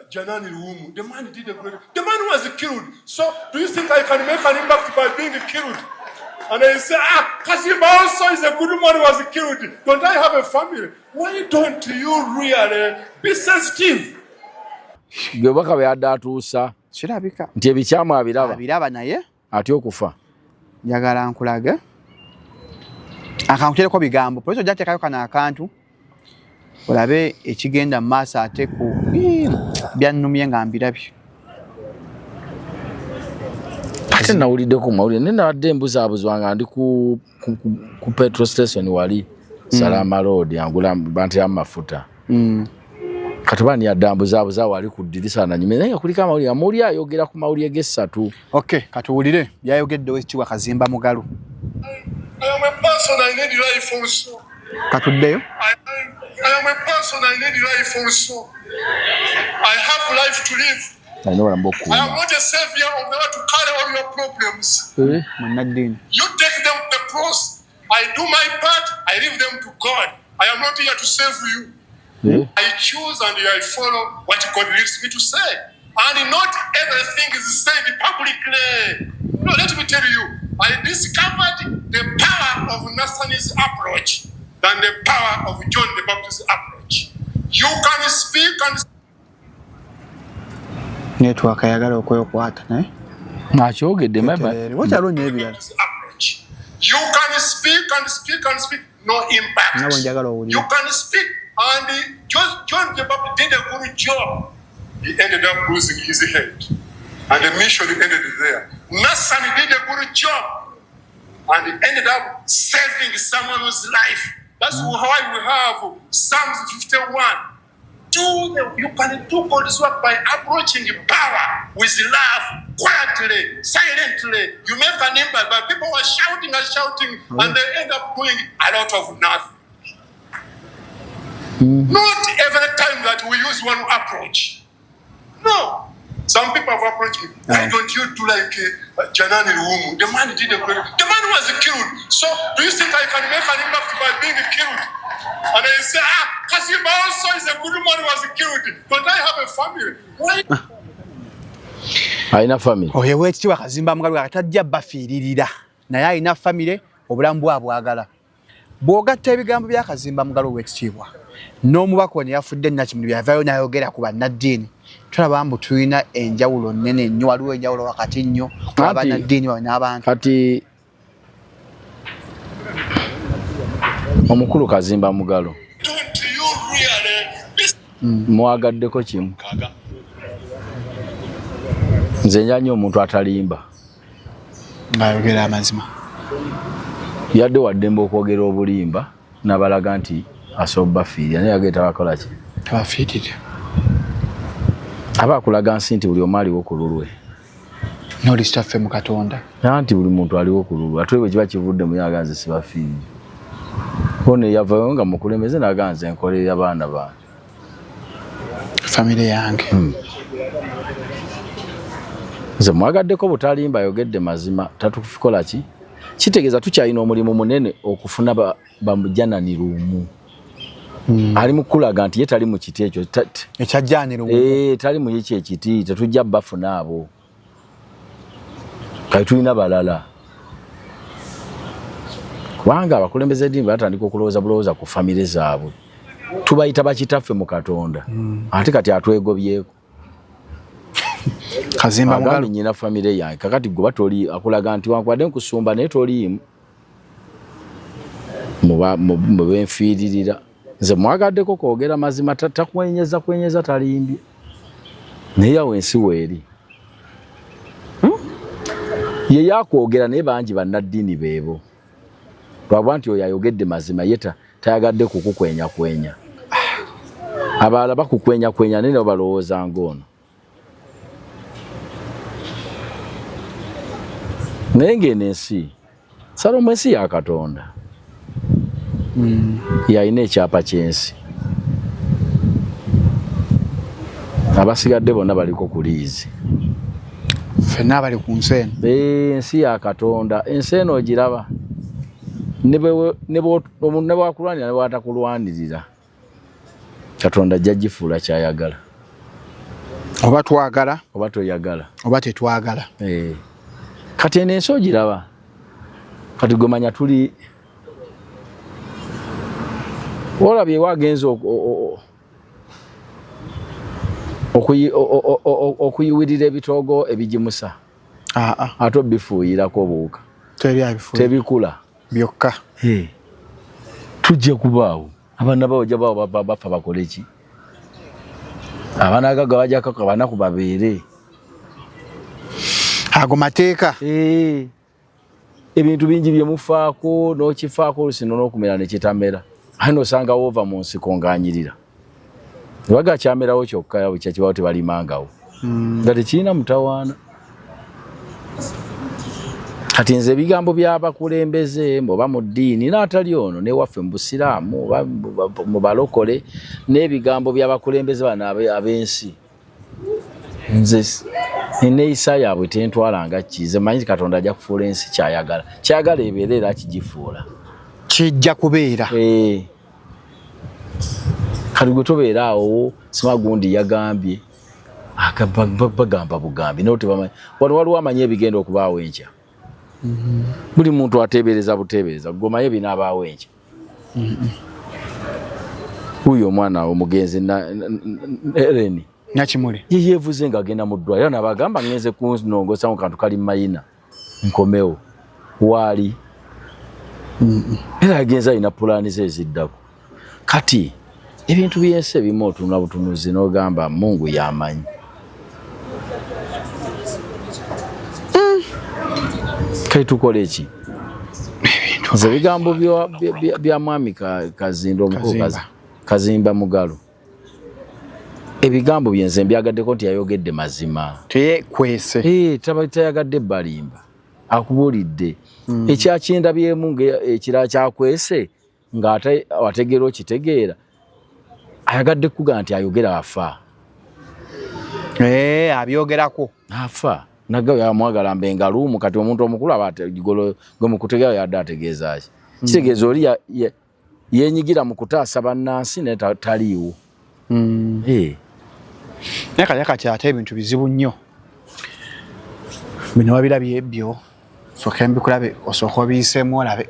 Janani Lumu? The man did a great... The man was killed. So do you think I can make an impact by being killed? And I say, Kazimba also is a good man who was killed. Don't I have a family? Why don't you really be sensitive? Gwebaka byadde atuusa kirabika nti ebikyamu abiraba naye atya okufa. Njagala nkulage akankutereko bigambo poliisi ojjateekayo kano akantu olabe ekigenda mu maaso ate ku byannumye nga mbirabye. Ate nawulidde ku mawulire ne nawadde embuzaabuzwa nga ndi ku petrol station wali Salama Road angula bantu y'amafuta. Kati bani yaddambuzaabuza wali ku ddirisa nanyume naye kuliko amawulire amawulire ayogera ku mawulire g'essatu. Okay, katuwulire byayogedde Oweekitiibwa Kazimba Mugalu. I am a person, I need life also. Katuddeyo. I am a person, I need life also. I have life to live. I am not a savior of the world to carry all your problems. You take them to the cross. I do my part, I leave them to God. I am not here to save you. I choose and I follow what God leads me to say. And not everything is said publicly. No, let me tell you, I discovered the power of Nathaniel's approach than the power of John the Baptist's approach. You can speak and network ayagala okwekwata naye nakyogedde maba wakyalonye ebirala. You can speak and speak and speak, no impact. You can speak, and John the Baptist did a good job. He ended up losing his head, and the mission ended there. Nathan did a good job, and he ended up saving someone's life. That's why we have Psalms 51. You can do God's work by approaching power with love, quietly, silently. You make an impact, but people are shouting and shouting, and they end up doing a lot of nothing. Not every time that we use one approach. No. Some people have approached me. Why don't you do like Janani Lumu? The man did a great... The man was killed. So do you think I can make an impact by being killed? And I say, Kazimba also is a good man who was killed. Don't I have a family? Why? Alina family. Oweekitiibwa Kazimba Mugalu akatajja bafiiririra naye alina family obulamu bwabwagala. bw'ogatta ebigambo bya Kazimba Mugalu w'ekitiibwa n'omubaka ono yafudde Nakimuli byavaayo n'ayogera ku bannaddiini tulaba mbu tulina enjawulo nnene nnyo waliwo enjawulo wakati nnyo abannaddiini n'abantu kati omukulu Kazimba Mugalu mwagaddeko kimu nze nyanyi omuntu atalimba ng'ayogera amazima yadde waddembe okwogera obulimba n'abalaga nti asoba fiirya naye yageeta bakola ki abafiirire abakulaga nsi nti buli omu aliwo ku lulwe n'olisitaffe mu Katonda nti buli muntu aliwo ku lulwe ate bwe kiba kivudde mu yaganze sibafiirye ono yavayo nga mukulembeze n'aganze enkolera abaana bange famire yange nze mwagaddeko butalimba ayogedde mazima tatukukola ki kitegeeza tukyalina omulimu munene okufuna bamujanani lumu ali mukulaga nti ye tali mu kiti ekyo ekyajjani lumu tali mu yiki ekiti tetujja bafuna abo kati tulina balala kubanga abakulembeze eddiini batandika okulowooza bulowooza ku famire zaabwe tubayita bakitaffe mu Katonda ate kati atwegobyeko Kazimba Mugalu nyina famire yange kakati gwe batoli akulaga nti wankwadde nkusumba naye toliimu mu benfiiririra nze mwagaddeko kwogera mazima takwenyeza talimbye naye awo ensi weeri ye yakwogera naye bangi bannaddiini beebo lwabwa nti oyo ayogedde mazima ye tayagadde kukukwenya abalala bakukwenya naye nabo balowooza ng'ono naye ng'eno ensi Salomo ensi ya Katonda yalina ekyapa ky'ensi abasigadde bonna baliko ku liizi ffenna bali ku nsi eno ensi ya Katonda ensi eno ogiraba ne bwakulwanira ne bwatakulwanirira Katonda ajja gifuula kyayagala oba twagala oba toyagala oba tetwagala kati eno ensi ogiraba kati gomanya tuli olabye wagenza okuyiwirira ebitoogo ebigimusa ate obifuuyirako obuwuka tebikula byokka tujja kubaawo abaana bawojja bawo bafa bakole ki abaana agaga bajjako abanaku babeere ago mateeka ebintu bingi byemufaako n'okifaako olusino n'okumera nekitamera ate n'osanga woova mu nsiko ng'anyirira ebaga kyamerawo kyokka kyakibawo tebalimangawo nga tekirina mutawaana kati nze ebigambo by'abakulembeze oba mu ddiini n'atali ono newaffe mu busiraamu oba mu balokole n'ebigambo by'abakulembeze bano ab'ensi nze enneeyisa yaabwe tentwalanga kize manyi Katonda ajja kufuula ensi kyayagala ebeere era kigifuula kijja kubeera kati gwe tobeera awo Simagundi yagambye bagamba bugambi naye tebamanyi wano waliwo amanyi ebigenda okubaawo enkya buli muntu ateebereza buteebereza gomaye binaabaawo enkya huyo omwana omugenzi Ereni Nakimuli yeyeevuze ng'agenda mu ddwaliro n'abagamba ngenze kunongosa mu kantu kali mayina nkomewo waali era agenza alina pulaani ze eziddako kati ebintu by'ensi ebimu otunula butunuzi n'ogamba Mungu y'amanyi kati tukole ki nze ebigambo bya mwami Kazinda omukulu Kazimba Mugalu ebigambo byenze mbyagaddeko nti yayogedde mazima teyekwese tayagadde balimba akubuulidde ekyakindabyemu ng'ekirala kyakwese ng'ate wategeera okitegeera ayagadde kuga nti ayogera afa abyogerako afa nagayo yamwagala mbenga lumu kati omuntu omukulu abategolo gwe mukutegeera yadde ategeezaki kitegeeza oli yenyigira mu kutaasa bannansi naye taliiwo naye kati ate ebintu bizibu nnyo bino wabirabye ebyo sooka mbikulabe osooka obiyiseemu olabe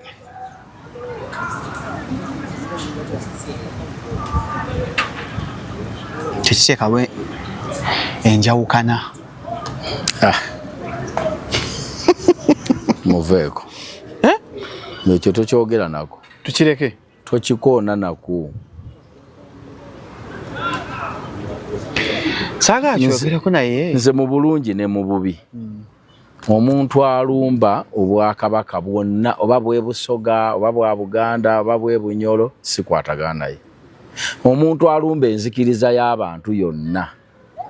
tekiteekawo enjawukana. Muveeko. Ekyo tokyogera nako. Tukireke. Tokikoona nako. Saaga kyogereko naye. Nze mu bulungi ne mu bubi. Omuntu alumba obwakabaka bwonna oba bwe Busoga oba bwa Buganda oba bwe Bunyoro sikwatagana naye. Omuntu alumba enzikiriza y'abantu yonna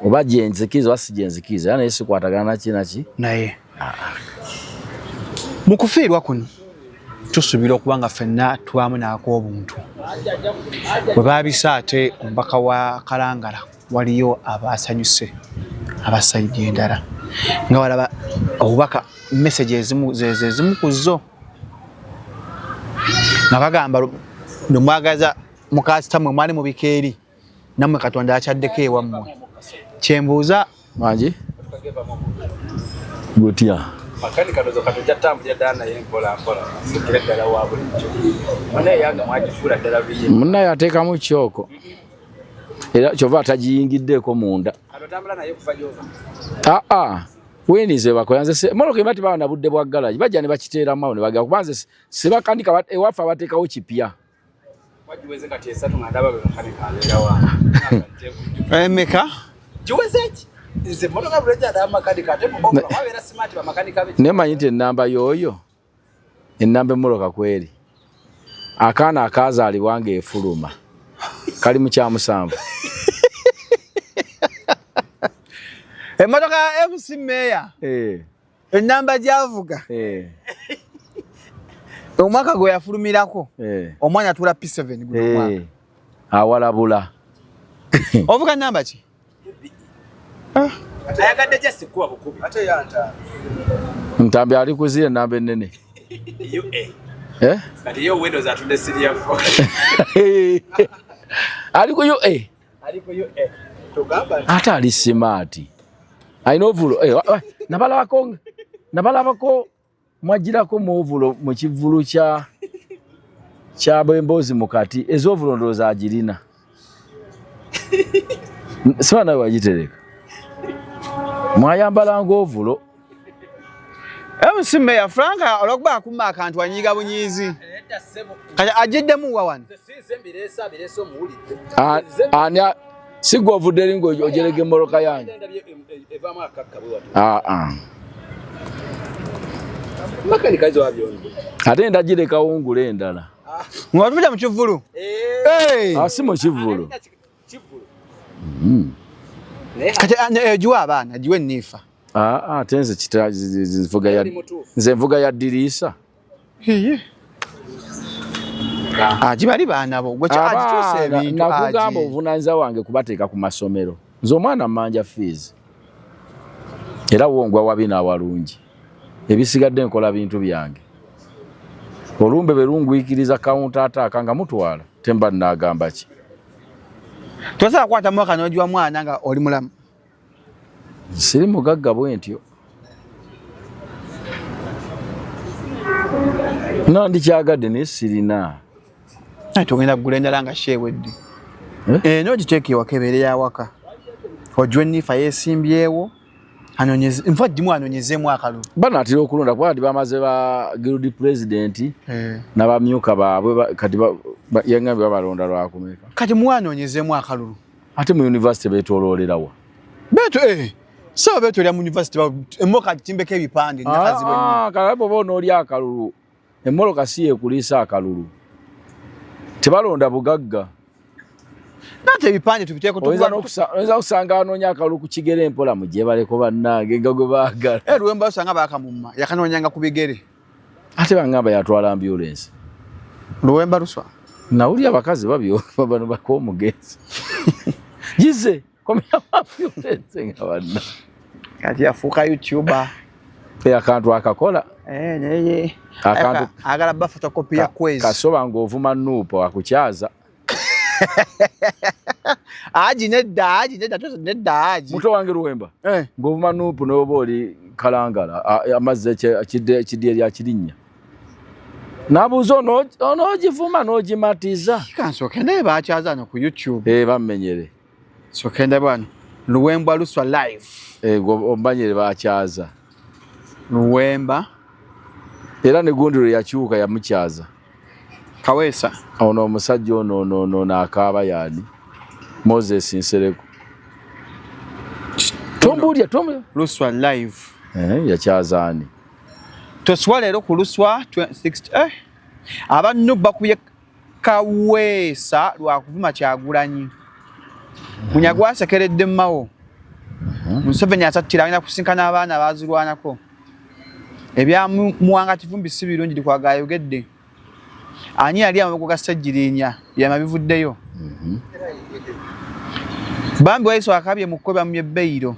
oba gyenzikiriza oba si gyenzikiriza naye sikwatagana kinaki naye. Mu kufiirwa kuno tusuubira okuba nga ffenna twamu n'ak'obuntu. Bwe baabisa ate omubaka wa Kalangala waliyo abaasanyuse abasayidi endala nga walaba obubaka message ezimu ku zo nga bagamba nomwagaza mukasitamwe mwali mu bikeeri nammwe Katonda akyaddeko ewammwe. Kyembuuza mangi gutya makanika ndozo katoja tambulya dana yenkola mpola fikira ddala wa bulijjo mune yanga mwagifuula ddala biye munna yateekamu kyoko era kyova atagiyingiddeko munda atambula naye kufa jova wenize bakoyanze moloka imati baana budde bwa garage bajja ne bakiteera mawo ne baga kubanze sibakandika ewafa bateekawo kipya wajiweze kati esatu ngandaba be makanika alera wa emeka jiweze Nze motoka buleja da makanika ate mu bokula wabera smart ba makanika be. Ne manyite namba yoyo. Enamba moloka kweri. Akaana akazaali wange efuluma. Kali mu kya musanvu. Emotoka MC Meya. Enamba gyavuga. Omwaka gwe yafulumirako. Omwana atula P7 guno mwaka. Awalabula. Ovuga namba ki? Ayagadde just kuwa bukubi ate yanta Ntambi ali kuzire namba nene kati yo windows atunde siria fo ali ku tugamba ata ali smart I know vulo nabalabako mwajirako mu vulo mu kivulu kya bwembozi mukati ezovulo ndoza agirina swana wajitereka mwayambala ngovulo MC Meya Franka olwokuba akuma akantu anyiga bunyizi kaya ajiddemu wawan anya sigovudde lingo ojerege moroka yange makani kazo wabyono ate ndagireka wungule endala mwatubija mu kivulu asi mu kivulu kati ejuwa abaana jiwe nifa tenze zivuga ya nze mvuga ya dirisa jibali baana bo gwe kyose ebintu nakugamba ovunanza wange kubateeka ku masomero nze omwana manja fees era wongwa wabina walungi ebisigadde nkola bintu byange olumbe berungwikiriza counter ataka nga mutwala temba nagamba ki Tosa kwata mwaka nojwa mwana nga oli mulamu. Siri mugagga bwentyo. Ndi kyagadde ne sirina. Tugenda kugula langa shewedde. Noji cheki wakebere ya waka. Ojwe nifa yesimbyewo. Anonyeze mfaddi mu anonyeze mwaka lu. Bana atira okulonda kwadi bamaze ba guild president na bamyuka baabwe kati yangambe babalonda lwakumeka. Kati mu anonyeze mwaka lu. Ate mu university betololerawa. Beto so beto ya mu university emoka timbeke ebipande nyakazi bwenni. Kalabo bono oli akalulu. Emmoloka siye kulisa akalulu. Tebalonda bugagga. Nate ebipande tubiteko oyinza kusanga anonya akalulu ku kigere empola mujje baleko bannange nga gwe baagala. Luwemba osanga bakamumma yakanonyanga ku bigere. Ate bangamba yatwala ambulance. Luwemba ruswa. Nawuli abakazi babyo bano bakomugenzi. Jize komya ambulance nga banna. Kati afuka YouTuber. Akantu akakola. Neye. Akantu agala ba photocopy ya kwezi. Kasoba ngovuma nupo akukyaza. Aji nedda muto wange Luwemba ngovuma nupo noboli Kalangala amazze kidde lya kirinya nabuzo onogivuma nogimatiza kansoke naye bakyaza no ku YouTube bamenyere So kenda bwana. Luwemba Luswa live. Ombanyere bakyaza. Luwemba. Era ne Gundiro yakyuka ya mukyaza. Kawesa. Ono omusajja ono n'akaaba yani. Moses Nsereko. Tombulya. Luswa live. Yakyazani. Toswala ero ku Luswa 60. Abantu bakuye Kawesa lwa kuvuma Kyagulanyi. Munyagwa sekeredde mawo. Museveni asatira alina kusinkana abaana bazirwanako. Ebya muwanga kivumbi si birungi dikwagayogedde. Ani yali amago gasajjirinya yamabivuddeyo. Bambi Waiswa akabye mukoba mu Beiro.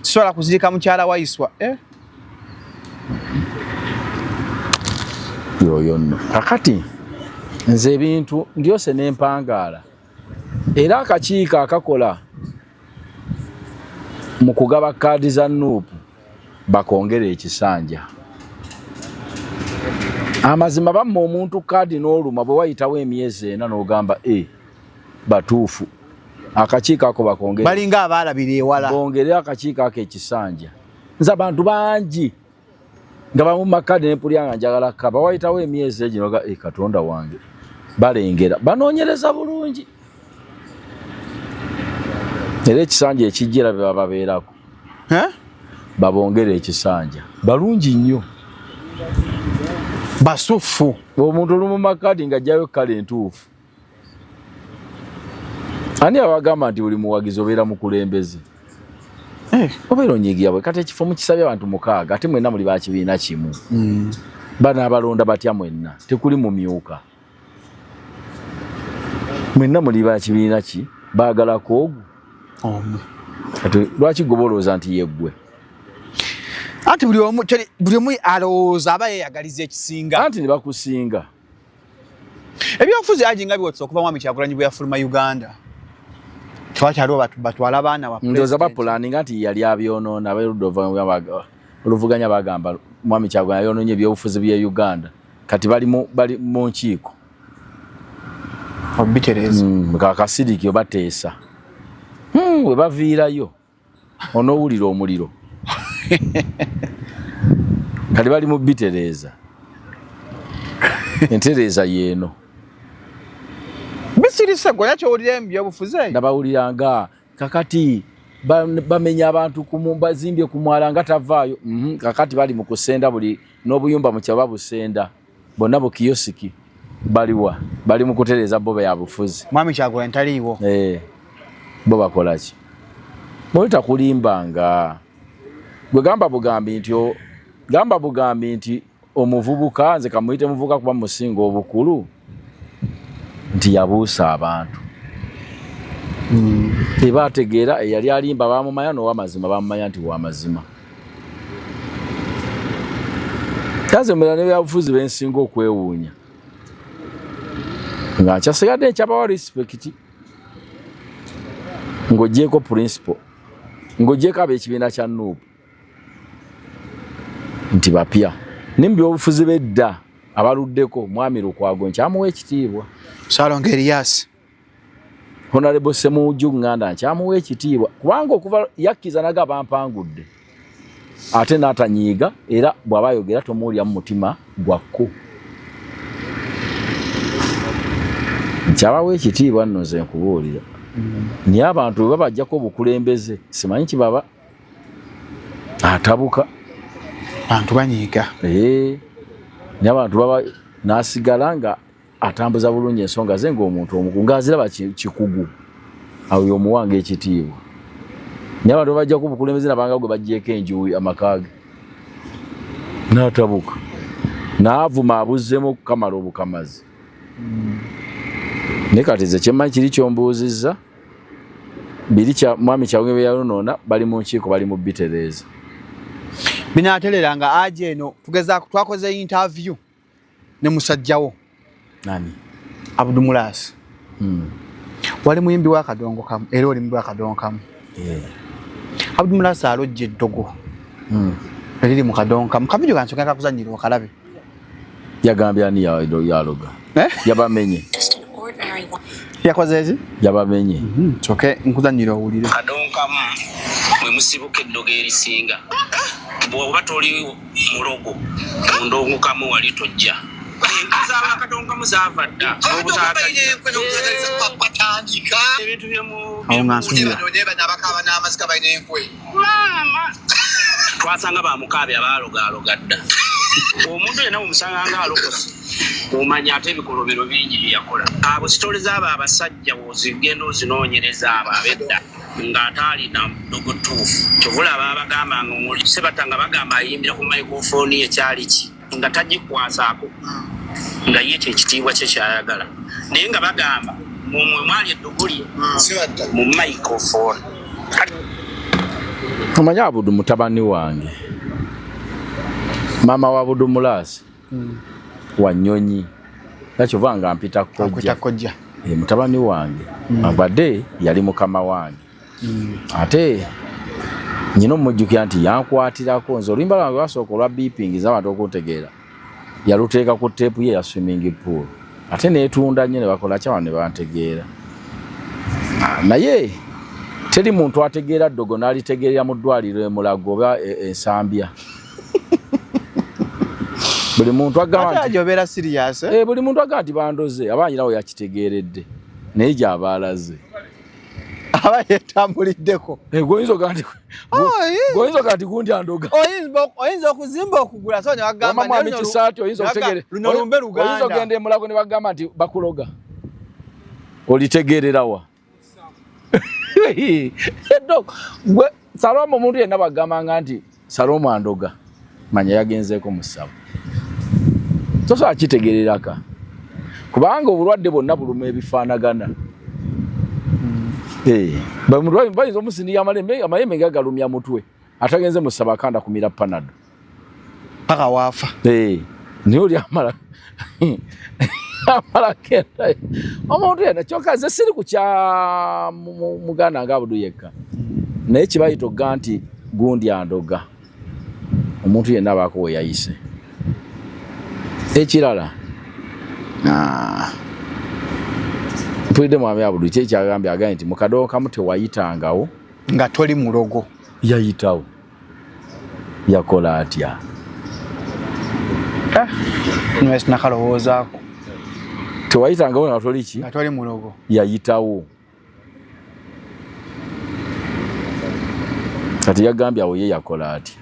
Sola kuzirika mukyala Waiswa. Yoyonno. Kakati nze ebintu ndyose n'empangala. Era akakiiko akakola mu kugaba kaadi za Nuupu bakongera ekisanja. Amazima bamma omuntu kaadi n'oluma bwe wayitawo emyezi 4 n'ogamba batuufu. Akakiiko ako bakongera. Balinga abaalabira ewala. Bongere akakiiko ako ekisanja. Nze abantu bangi nga bamumma kaadi n'empulya njagala kaba wayitawo emyezi egyo nga Katonda wange. Balengera banoonyereza bulungi. Era ekisanja ekijjira bye babeerako. Babongere ekisanja. Balungi nnyo. Basufu. Omuntu olumuma kaadi ng'ajjayo kale entuufu. Ani abagamba nti buli muwagizi obeera mukulembeze? Obeera onyiigira bwe kati ekifo mukisabye abantu 6 ate mwenna muli bakibiina kimu. Bana abalonda batya mwenna tekuli mumyuka. Mwenna muli bakibiina ki baagalako ogwo. Ati lwaki gobolooza nti yeggwe? Ati buli omu alowooza aba yeeyagaliza ekisinga. Anti ne bakusinga. Ebyobufuzi ajinga biwotsa okuva Mwami Kyagulanyi bwe yafuluma Uganda. Twakyaliwo batwala abaana ba president. Ndoza bapulaninga nti yali abyonoona oluvuganya bagamba Mwami Kyagulanyi yonoonye ebyobufuzi bya Uganda. Kati bali mu nkiiko. Obitereza. Kakasiriki obateesa. We baviirayo. Onoowulira omuliro. Kali bali mu bitereza. Entereza yeeno. Bisirisa gwe yakyo olira ebyobufuzi. Nabawuliranga kakati bamenya abantu bazimbye ku mwala nga tavaayo. Kakati bali mu kusenda buli n'obuyumba mu kyaba busenda. Bonna bu kiyosiki baliwa. Bali mu kutereza bobe ya bufuzi. Mwami Kyagulanyi taliiwo. Bo bakola ki? Mulita kulimbanga. Gwe gamba bugambi nti omuvubuka nze kamuyite muvubuka kuba musinga obukulu nti yabuusa abantu. Tebategeera eyali alimba bamumanya n'owamazima bamumanya nti wamazima. Kaze mulala ne byabufuzi bensinga okwewuunya. Nga kyasigadde ekyabawa respect. Ng'ogyeko principal. Ng'ogyeko ab'ekibiina kya Nuupu. Nti bapya. N'ebyobufuzi bedda abaluddeko Mwami Lukwago nkyamuwa ekitiibwa. Salongo Elias. Honorable Ssemujju Nganda nkyamuwa ekitiibwa. Kubanga okuva yakkiza naga bampangudde. Ate n'atanyiiga era bw'aba ayogera tomuwulira mu mutima gwakko. Nkyabawa ekitiibwa nno nze nkubuulira. Naye abantu bwe babajjako obukulembeze simanyi kibaba atabuka. Abantu banyiiga. Naye abantu baba n'asigala nga atambuza bulungi ensonga ze ng'omuntu omukungu aziraba kikugu. Awo y'omuwanga ekitiibwa. Naye abantu babajjako obukulembeze nabanga gwe baggyeko enjuuyi amakaage. N'atabuka. N'avuma abuzzemu okukamala obukamazi. Ne kati ze kyemmanyi kiri kyombuuzizza biri kya Mwami Kyagulanyi bye yayonoona bali mu nkiiko bali mu bitereza. Binaatereranga aje eno tugezaako twakoze interview ne musajjawo. Nani? Abdumulas. Wali muyimbi wa kadongo kamu era oli muyimbi wa kadongo kamu. Abdumulas alojje eddogo. Eriri mu kadongo kamu kabijo kansoka kakuzanyira okalabe. Yagambye ani yaloga. Yabamenye. Yakoze eki? Yabamenye. Choke nkuzanyira owulire. Kadonkamu mwe musibuka eddogo erisinga. Bw'oba toli mulogo mundongokamu wali tojja. Enkazaala kadonkamu zaava dda. Ebintu twasanga bamukaabi abaalogaaloga dda. Omuntu yenna omusanga ng'alokose omanya ate ebikolobero bingi byeyakola. Abo sitole z'abo abasajja wozigenda ozinoonyereza abo ab'edda ng'ataalina ddogo tuufu. Kyovula bagamba nga Sebata nga bagamba ayimbira ku microphone ye kyali ki nga tagikwasaako nga ye kyekitiibwa kye kyayagala. Naye nga bagamba mwe mwali eddogo lye mu microphone. Omanya Abudu mutabani wange. Mama wa Abudu Mulaasi. Wanyonyi. Nakyova nga mpita kojja. Mutabani wange. Abadde yali mukama wange. Ate nyino mujjukira nti yankwatirako nze oluyimba lwange lwasooka olwa beeping z'abantu okuntegeera. Yaluteeka ku teepu ye ya swimming pool. Ate neetunda nnyo ne bakola kyawa ne bantegeera. Naye teri muntu ategeera ddogo n'alitegeerera mu ddwaliro Mulago oba Ensambya. Buli muntu agamba nti ajobera serious. Buli muntu agamba nti bandoze abanyirawo yakitegeeredde naye gy'abaalaze. Aba yetambuliddeko. Goyinza ganti gundi andoga. Oyinza okuzimba okugula so ne bagamba mama mikisaati oyinza okutegeera. Luno lumbe Luganda. Oyinza ogende Mulago ne bagamba nti bakuloga. Olitegeererawa. Edok gwe Salomo omuntu yenna bagamba nti Salomo andoga. Manya yagenzeeko mu ssabo. Soso akitegeereraka. Kubanga obulwadde bonna buluma ebifaanagana. Bamulwayi bayinza omusindi amayembe gagalumya mutwe. Atagenze mu ssabo akanda kumira panado. Paka waafa. Niyo oli amala. Amala kenda. Omuntu yenna kyokka nze siri ku kya Muganda nga Abudu yekka. Naye kibayita ogga nti gundi andoga. Omuntu yenna abaako we yayise. Ekirala. Mpulidde mwami Abudu kye kyagambye agambye nti mu kadoogo kamu tewayitangawo nga toli mulogo. Yayitawo. Yakola atya? Nwesi nakalowoozaako. Tewayitangawo nga toli ki? Nga toli mulogo. Yayitawo. Kati yagambye awo ye yakola atya?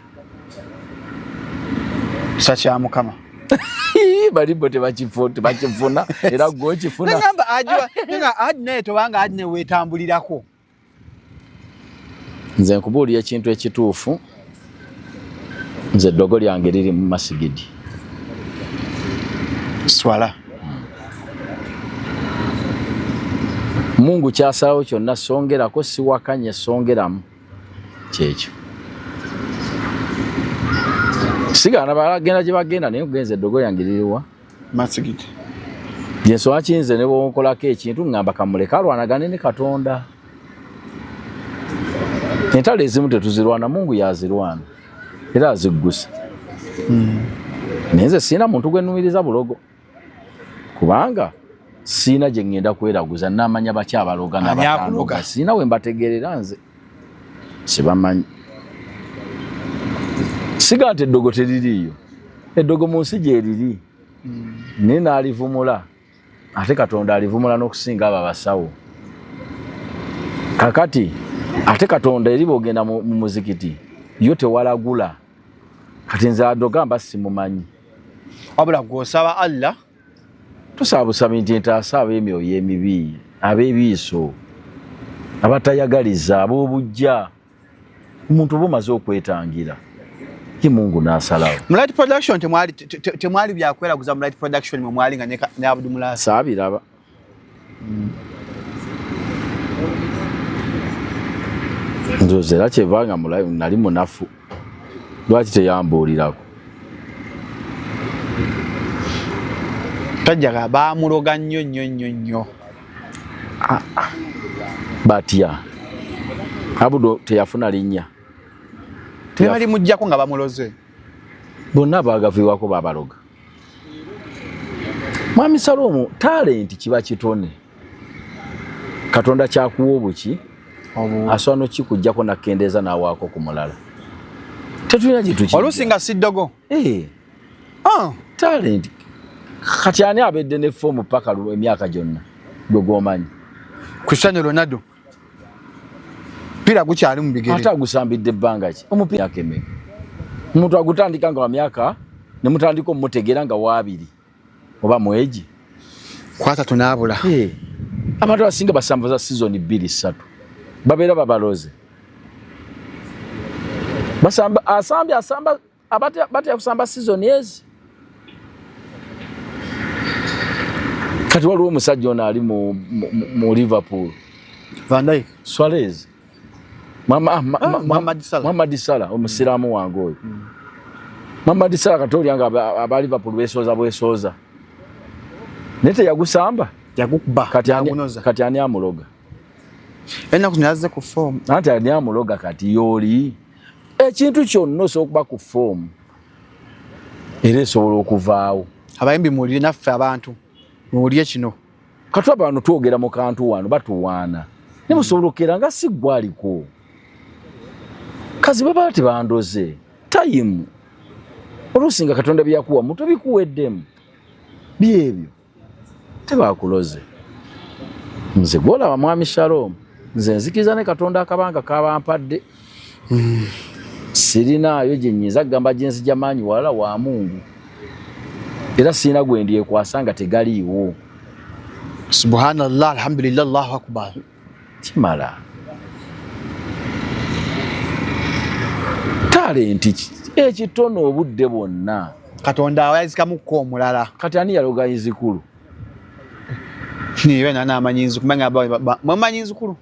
Kisa kya Mukama. Balibo tebakifuna era gwe okifuna. Ngamba ajwa nga adne tobanga adne wetambulirako. Nze nkubuulira ekintu ekituufu. Nze eddogo lyange liri mu masigidi. Swala. Mungu kyasalawo kyonna songerako siwakanye songeramu kyekyo. Sigana bagenda gye bagenda naye kugenza eddogo lyange liriwa? Masigidi. Yensobola kiyinza ne bw'onkolako ekintu ngamba kamuleka alwanagane ne Katonda. Entalo ezimu tetuzirwana, Mungu yazirwana era aziggusa. Naye nze siina muntu gwe nnumiriza bulogo. Kubanga siina gye ngenda kweraguza n'amanya bakyabaloga n'abatanoga. Siina we mbategeerera nze. Sibamanyi. Siga nti eddogo teririiyo. Eddogo mu nsi gyeriri. Naye n'alivumula. Ate Katonda alivumula n'okusinga abo abasawo. Kakati ate Katonda eri bw'ogenda mu muzikiti yo tewalagula. Kati nze adoga mba simumanyi. Wabula gw'osaba Allah. Tosaba busabi nti ntaasa ab'emyoyo emibi, ab'ebiiso, abatayagaliza, ab'obujja. Omuntu bumaze okwetangira. Ye Mungu n'asalawo. Mu Light Production temwali byakweraguza mu Light Production mwe mwali nga ne Abudu Mulaasi. Saabiraba. Ndoze era kyevanga nali munafu. Lwaki teyambuulirako? Tajjaga baamuloga nnyo. Batya. Abudu teyafuna linnya. Tebali mujjako nga bamuloze. Bonna baagaviibwako babaloga. Mwami Salomo talenti kiba kitone. Katonda kyakuwa obuki asobola n'okikuggyako nakkendeeza n'awaako ku mulala. Tetulina gye tukijja. Oluusi nga si ddogo. Talent. Kati ani abedde ne foomu paka emyaka gyonna gwe gw'omanyi? Cristiano Ronaldo. Mpira gukyali mu bigere. Ate agusambidde ebbanga ki? Omupiira akemeka. Omuntu agutandika nga wa myaka ne mutandika omutegeera nga waabiri oba mwegi. Kwata tunaabula. Abantu abasinga basambuza season 2-3. Babeera babaloze. Asamba batya kusamba season ezi. Kati waliwo omusajja ono ali mu Liverpool. Van Dijk. Suarez. Muhammad Salah omusiraamu wange oyo. Muhammad Salah katolya nga aba Liverpool beesooza. Naye teyagusamba. Yagukuba. Kati ani amuloga? Ennaku zinaze ku form. Anti ani amuloga kati yoli. Ekintu kyonna osobola okuba ku form. Era esobola okuvaawo. Abayimbi muwulire naffe abantu. Muwulire kino. Kati abantu twogera mu kantu wano batuwaana. Ne musobolokera nga si gwaliko. Kazi baba tebandoze. Time. Olusinga Katonda byakuwa muto bikuweddemu. Byebyo. Tebakuloze. Nze gwolaba mwami Shalom. Nze nzikiriza ne Katonda akabanga kabampadde. Sirinaayo gye nnyinza kugamba gye nzija maanyi wala wa Mungu. Era sirina gwe ndyekwasa tegaliiwo. Subhanallah, alhamdulillah, Allahu akbar. Kimala. Talenti ekitono obudde bwonna. Katonda awayizikamuko omulala. Kati ani yaloga Nzikulu? Niwe n'amanyi Nzikulu. Mwamanyi Nzikulu?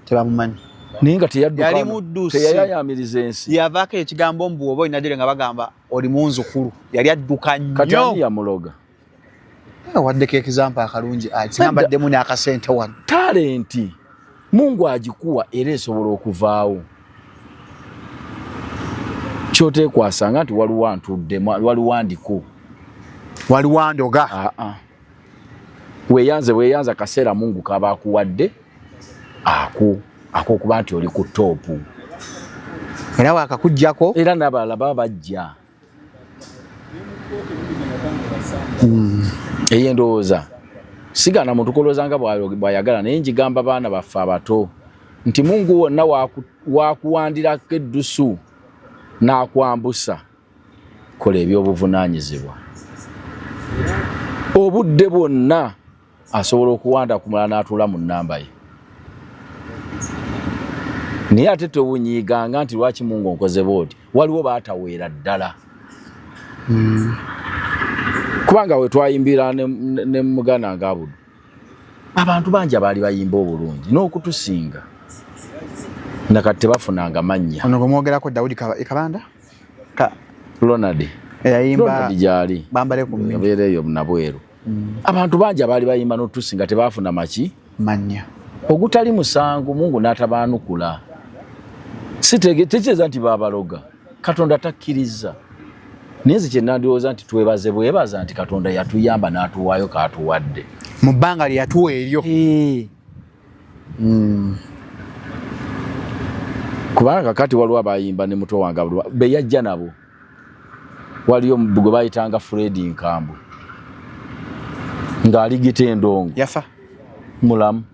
Tebamumanyi. Naye nga teyadduka. Yali muddusi. Teyayayamiriza ensi. Yavaako ekigambo mbu oba olinaddire nga bagamba oli mu Nzikulu. Yali adduka nnyo. Kati ani yamuloga? Waddeko ekizampa akalungi. Singambaddemu n'akasente wano. Talenti. Mungu agikuwa era esobola okuvaawo. Kyoteekwasanga nti waliwo antuddemu, waliwo ndiko. Waliwo ndoga. Weeyanza kaseera Mungu kaba akuwadde akokuba nti oli ku toopu. Era wakakuggyako. Era n'abalala baba bajja. Eyo endowooza. Sigana muntu kolooza nga bw'ayagala naye njigamba baana baffe abato nti Mungu wonna wakuwandirako eddusu n'akwambusa. Kola ebyobuvunaanyizibwa. Obudde bwonna asobola okuwanda ku mulala n'atuula mu nnamba ye. Naye ate tewunyiiganga nti lwaki Mungu onkoze bw'oti. Waliwo baataweera ddala. Kubanga we twayimbira ne Mugana Ngabudu. Abantu bangi abaali bayimba obulungi n'okutusinga. Nakati tebafunanga mannya. Ono gwe mwogerako Daudi Kabanda? Ronald. Eyayimba gyali. Bambale ku mmindi. Yabeereyo nabweru. Abantu bangi abaali bayimba n'otusinga tebafuna maki? Mannya. Ogutali musango Mungu n'atabaanukula. Tekyeza nti baabaloga. Katonda takkiriza. Neze kye nandowooza nti bwebaza nti Katonda yatuyamba n'atuwaayo k'atuwadde. Mu bbanga lye yatuwa eryo. Kubanga kati waliwo abayimba ne muto wange be yajja nabo. Waliyo gwe bayitanga Fred Nkambu. Ng'aligita endongo. Yafa. Mulamu.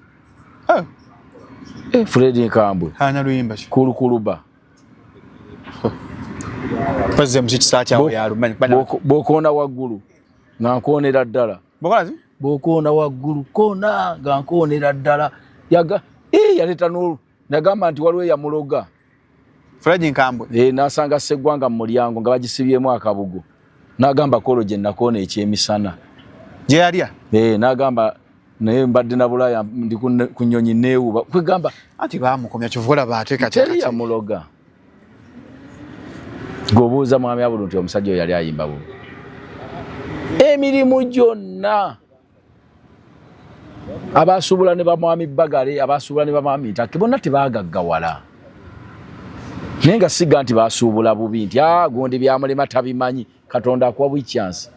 Fred Nkambu. Hana luyimba ki? Kulukuluba. Pazze mukisa kyawe yalumanyi. Bw'okoona waggulu nga nkoonera ddala. Bw'okoona waggulu koona nga nkoonera ddala. Yaleeta n'olu. Nagamba nti waliwo eyamuloga. Fred Nkambwe. N'asanga Sseggwanga mu mulyango nga bagisibyemu akabugo. N'agamba kolo gye nakoona ekyemisana. Gye yalya? N'agamba naye mbadde na Bulaya ndi ku nnyonyi neewuba. Kwegamba anti baamukomya kyovula baateeka teri yamuloga. Gobuuza mwami Abudu nti omusajja oyo yali ayimba bubi. Emirimu gyonna abasuubula ne bamwami Bagale, abasuubula ne bamwami Ntake bonna tebaagaggawala. Naye nga siga nti basuubula bubi nti gundi byamulema tabimanyi. Katonda akuwa bwichansi.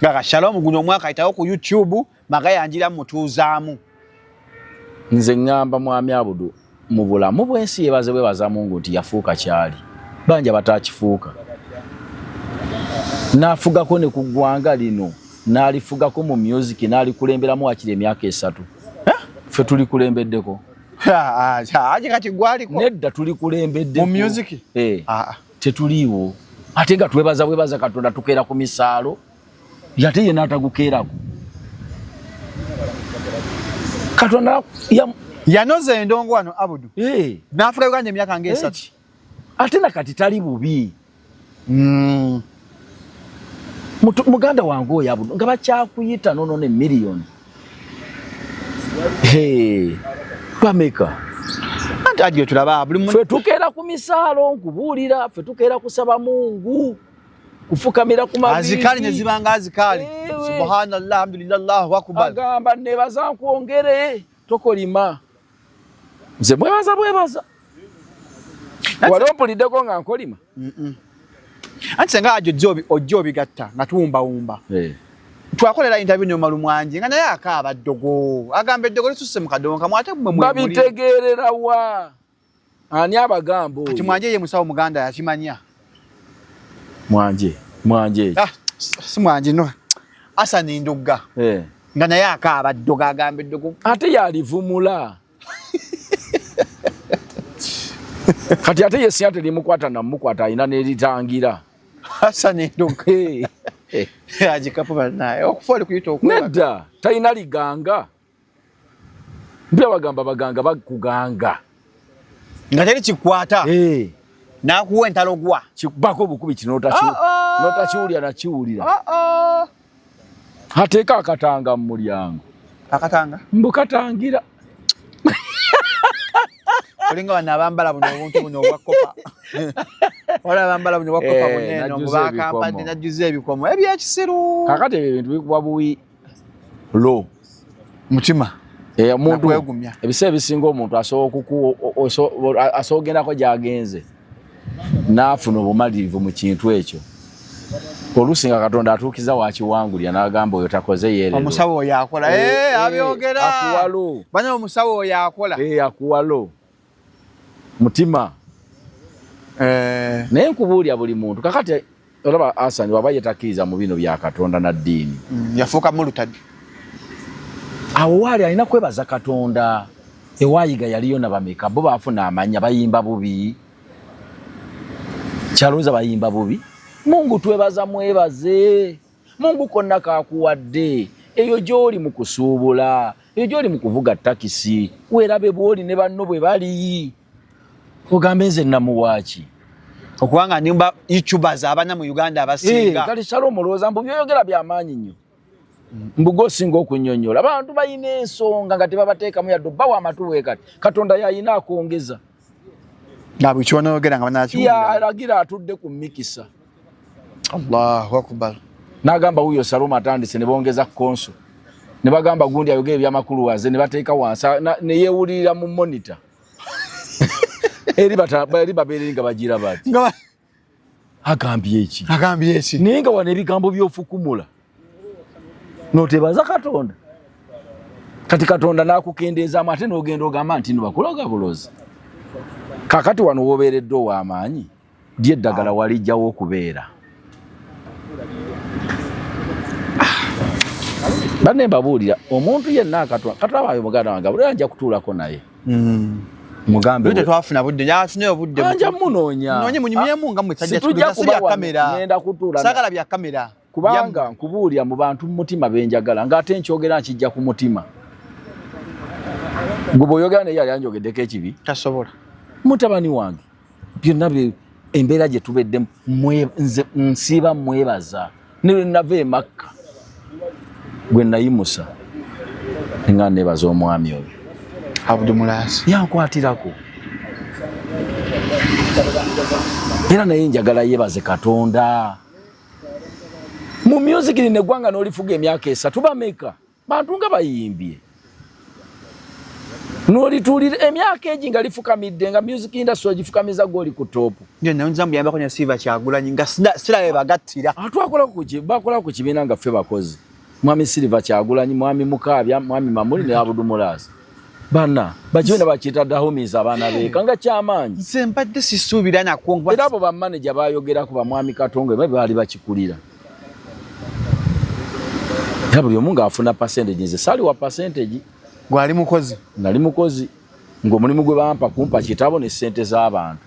Gaga Shalom guno omwaka ayitawo ku YouTube magayanjira mutuuzaamu. nze ngamba mwami Abudu mu bulamu bw'ensi yebaze bwebaza Mungu nti yafuuka kyali banja batakifuuka nafugako ne ku ggwanga lino n'alifugako mu music n'alikulemberamu akiri emyaka 3 ffe tulikulembeddeko aje kati gwaliko nedda tulikulembeddeko mu music tetuliiwo ate nga twebaza Katonda tukeera ku misaalo yate ye n'atagukeerako Katonda yanoze endongo wano Abudu n'afuka Uganda emyaka nga 3 ate nakati tali bubi muganda wange oyo Abudu nga bakyakuyita nono ne million pameka anti tulaba buli ffe tukeera ku misaalo nkubuulira ffe tukeera kusaba Mungu kufukamira ku mabiri azikali ne zibanga azikali subhanallah alhamdulillah Allahu akbar agamba nebaza nkwongere tokolima nze mwebaza walompulideko nga nkolima anti senga ajo ojobi gatta nga tuwumba twakolera interview ne Malumwanji nga naye akaaba ddogo agamba eddogo lisusse mu kadonka mwate mwe babitegeerera wa ani abagambo ati Mwanje ye musawo muganda yakimanya Mwanje si Mwanje no Asani Ndugga nga naye akaaba ddogo agamba eddogo ate yalivumula kati ate ye siyate limukwata na mukwata ayina n'eritangira Asani Ndugga ajikapo banaye okufoli kuyita okwebaga nedda tayina liganga mpya baganga bakuganga nga teri kikwata nakuwa entalo gwa kibako bukubi kino notakiwulira nakiwulira ateeka akatanga mu mulyango akatanga mbukatangira olinga bano abambala buno obuntu buno obwakopa wala abambala buno obwakopa buneno mubakampani najjuza ebikomo ebyekisiru kakati ebintu bikuba buwi lo mutima omuntu ebiseera ebisinga omuntu asoogendako gy'agenze n'afuna obumalirivu mu kintu ekyo olusinga Katonda atuukiza wakiwangulya n'agamba oyo takoze yeerero omusawo oyo akola abyogera akuwalo bana omusawo oyo akola akuwalo mutima naye nkubuulya buli muntu kakati olaba Asani waba yetakiriza mu bino bya Katonda na ddiini yafuuka mulutadi awo waali alina kwebaza Katonda ewaayiga yaliyo na bameka bo baafuna amanya bayimba bubi kyalowooza bayimba bubi Mungu twebaza mwebaze Mungu konna kakuwadde eyo gy'oli mu kusuubula eyo gy'oli mu kuvuga takisi weerabe bw'oli ne banno bwe bali ogambe nze namuwaaki okubanga nimba YouTubers abana mu Uganda abasinga kali Shalom olowooza mbu byoyogera byamaanyi nnyo mbugo osinga okunnyonnyola abantu balina ensonga nga tebabateekamu yadde obbawo amatu kati Katonda yalina akongeza nabwe kyonogera nga banakiwulira yalagira atudde ku mikisa Allahu akbar n'agamba wuyo Shalom atandise ne bongeza konso ne bagamba gundi ayogera ebyamakulu waze ne bateeka wansi ne yeewulirira mu monitor eri babeere nga bagira bati agambye eki naye nga wana ebigambo by'ofukumula n'otebaza Katonda kati Katonda n'akukendeezaamu ate n'ogenda ogamba nti bakuloga bulozi kakati wano w'obeeredde ow'amaanyi ddy eddagala walijjawo okubeera banne mbabuulira omuntu yenna Katonda waayo muganda wange buli ajja kutuulako naye mugambe bwe twafuna budde yafunye obudde anja munoonya nonye munyumyemu nga mwekajja tutuja kuba kamera ngenda kutuula sagala bya kamera kubanga nkubuulya mu bantu mu mutima benjagala ng'ate nkyogera nkijja ku mutima gwe bw'oyogera naye yali anjogeddeko ekibi tasobola mutabani wange byonna embeera gye tubeddemu nze nsiiba mwebaza ne lwe nava e Makka gwe nayimusa nga nebaza omwami oyo Abudu Mulasi yankwatirako era naye njagala yebaze Katonda mu music ne gwanga n'olifuga emyaka 3 bameka bantu nga bayimbye n'olituulira emyaka egi nga lifukamidde nga music industry gifukamiza goli ku top ndio naunza muyambako ne Silver Kyagulanyi nga sira bagattira bakola ku kibiina nga ffe bakozi mwami Silver Kyagulanyi mwami Mukaabya mwami Mamuli ne Abudu Mulasi bana bajona bakita dahomiza abana beka nga kyamaanyi nze mbadde sisuubira nakwo era abo bamanager bayogera ku bamwami Katongo bali bakikulira era buli omu ng'afuna percentage nze sali wa percentage gwali mukozi nali mukozi ng'omulimu gwe bampa kumpa kitabo ne ssente z'abantu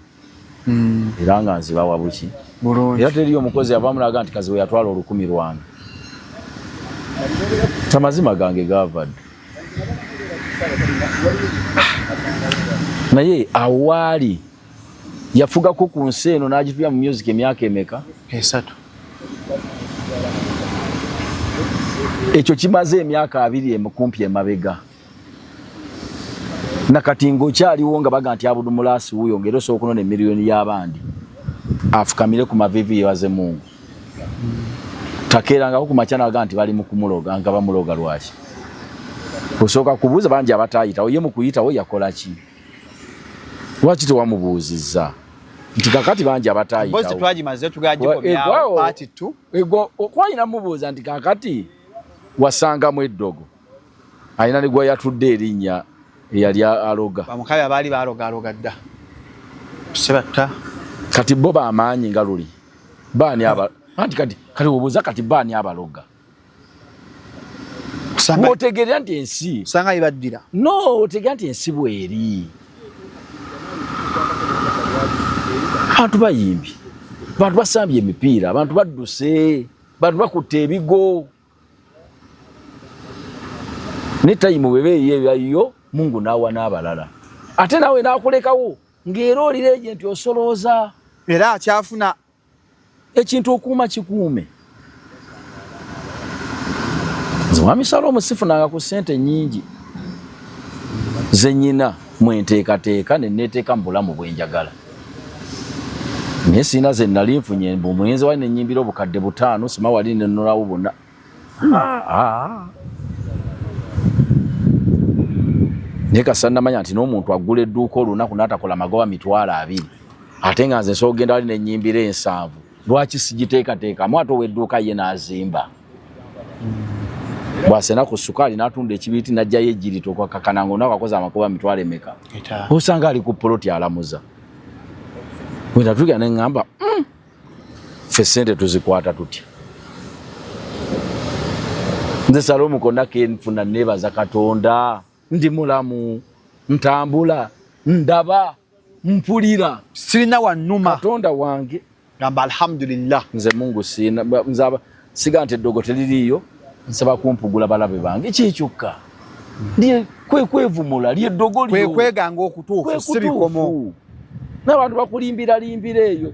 era nga nzibawa buki bulungi era teriyo omukozi abamulaga nti kazi we yatwala 10,000 Rwanda tamazima gange gavadde naye awali yafugako ku nsi eno n'agituya mu music emyaka emeka 3 ekyo kimaze emyaka 2 kumpi emabega nakati ng'okyaliwo nga baga nti abudu mulasi wuyo ngero so okunona emiliyoni y'abandi afukamire ku mavivi yewaze Mungu takeranga ku machana baga nti bali mu kumuloga nga bamuloga lwaki kusooka kubuuza bangi abatayita oye mu kuyita wo yakola ki lwaki tewamubuuzizza nti kakati bangi abatayita bosi twagimaze tugajiko byawo party 2 ego okwayina mubuuza nti kakati wasangamu eddogo ayina ligwa yatudde erinnya eyali aloga bamukabe abali baloga dda sebata kati bo bamaanyi nga luli baani aba anti kati obuuza kati baani abaloga otegeera nti ensi sanga ibaddira no otegeera nti ensi bweri abantu bayimbi bantu basambye emipiira abantu badduse bantu bakutte ebigo ne time webeeyo Mungu nawa n'abalala ate nawe nakulekawo ng'era oli legend osolooza era akyafuna ekintu okuuma kikuume Mwami Salomo sifunanga ku ssente nnyingi ze nnyina mwenteekateeka ne neeteeka mu bulamu bwenjagala naye sina ze nali nfunye omulenzi wali ne nnyimbira obukadde 5 sima wali ne nnolawo bonna naye kasita namanya nti n'omuntu aggula edduuka olunaku n'atakola magoba 20,000 ate nga nze nsobola ogenda wali ne nnyimbira 7 lwaki sigiteekateekamu ate ow'edduuka ye n'azimba bwasena ku sukali n'atunda ekibiiti n'ajjayo ejjirito kwakakana ng'onaku akoze amagoba 2,000 osanga ali ku poloti alamuza wenda tuga ne ngamba ffe ssente tuzikwata tutya nze Salomo konna kenfuna neebaza Katonda ndi mulamu ntambula ndaba mpulira sirina wannuma Katonda wange gamba alhamdulillah nze Mungu sina nzaba siga nti eddogo teririyo nsaba kumpugula balabe bange kikyukka ndiye kwevumula lyeddogo lyo kweganga okutuufu sibikomo n'abantu bakulimbira eyo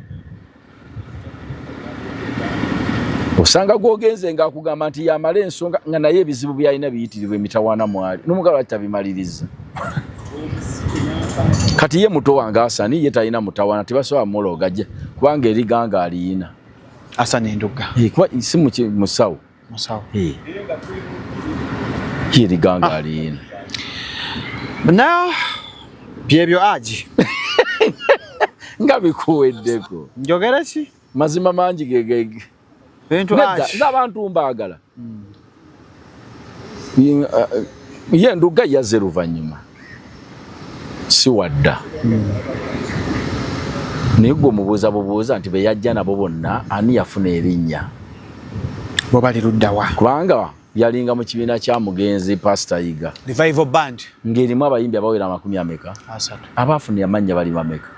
osanga gwogenze nga akugamba nti yamala ensonga nga naye ebizibu byalina biyitirirwa emitawaana mwali n'omugalo lwaki tabimaliriza kati ye muto wange Asani ye talina mutawaana tebasobola muloga gye kubanga eriganga aliyina Asani Enduga kuba si musawo ye eriganga aliyina na byebyo aji nga bikuweddeko njogera ki mazima mangi gegege bintu aji n'abantu mbaagala ye Enduga yazze luvannyuma si wadda naye gwe omubuuza nti be yajja nabo bonna ani yafuna erinnya bo bali luddawa kubanga yalinga mu kibiina kya Mugenzi Pastor Yiga Revival Band ng'erimu abayimbi abawera 30 3 abafunye amannya bali mameka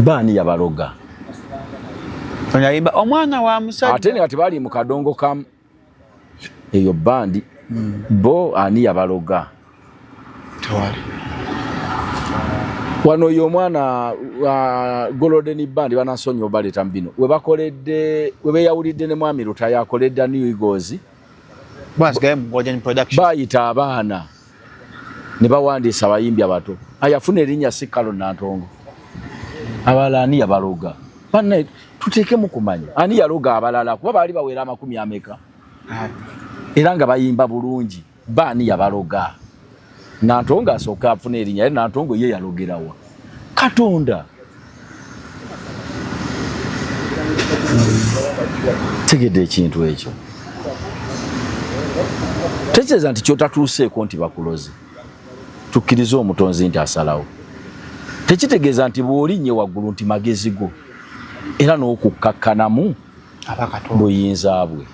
baani yabaloga onayimba omwana wa musajja ate ne kati bali mu kadongo kamu eyo bandi bo ani yabaloga tewali wano yo mwana Golden Band banasonyo baleta mbino webakoledde webeyawulidde ne mwami Ruta yakoledde New Eagles Game Golden Production bayita abaana ne bawandiisa abayimbi abato ayafuna erinnya Sikalo Nantongo abala ani yabaloga banne tuteeke mu kumanya ani yaloga abalala kuba bali bawera 10 era nga bayimba bulungi baani yabaloga Nantongo asooka afuna erinnya era Nantongo ye yalogerawa Katonda tegedde ekintu ekyo tekyeza nti kyotatuuseeko nti bakuloze tukkiriza omutonzi nti asalawo. Tekitegeeza nti bw'olinnye waggulu nti magezi go era n'okukkakkanamu buyinza bwe.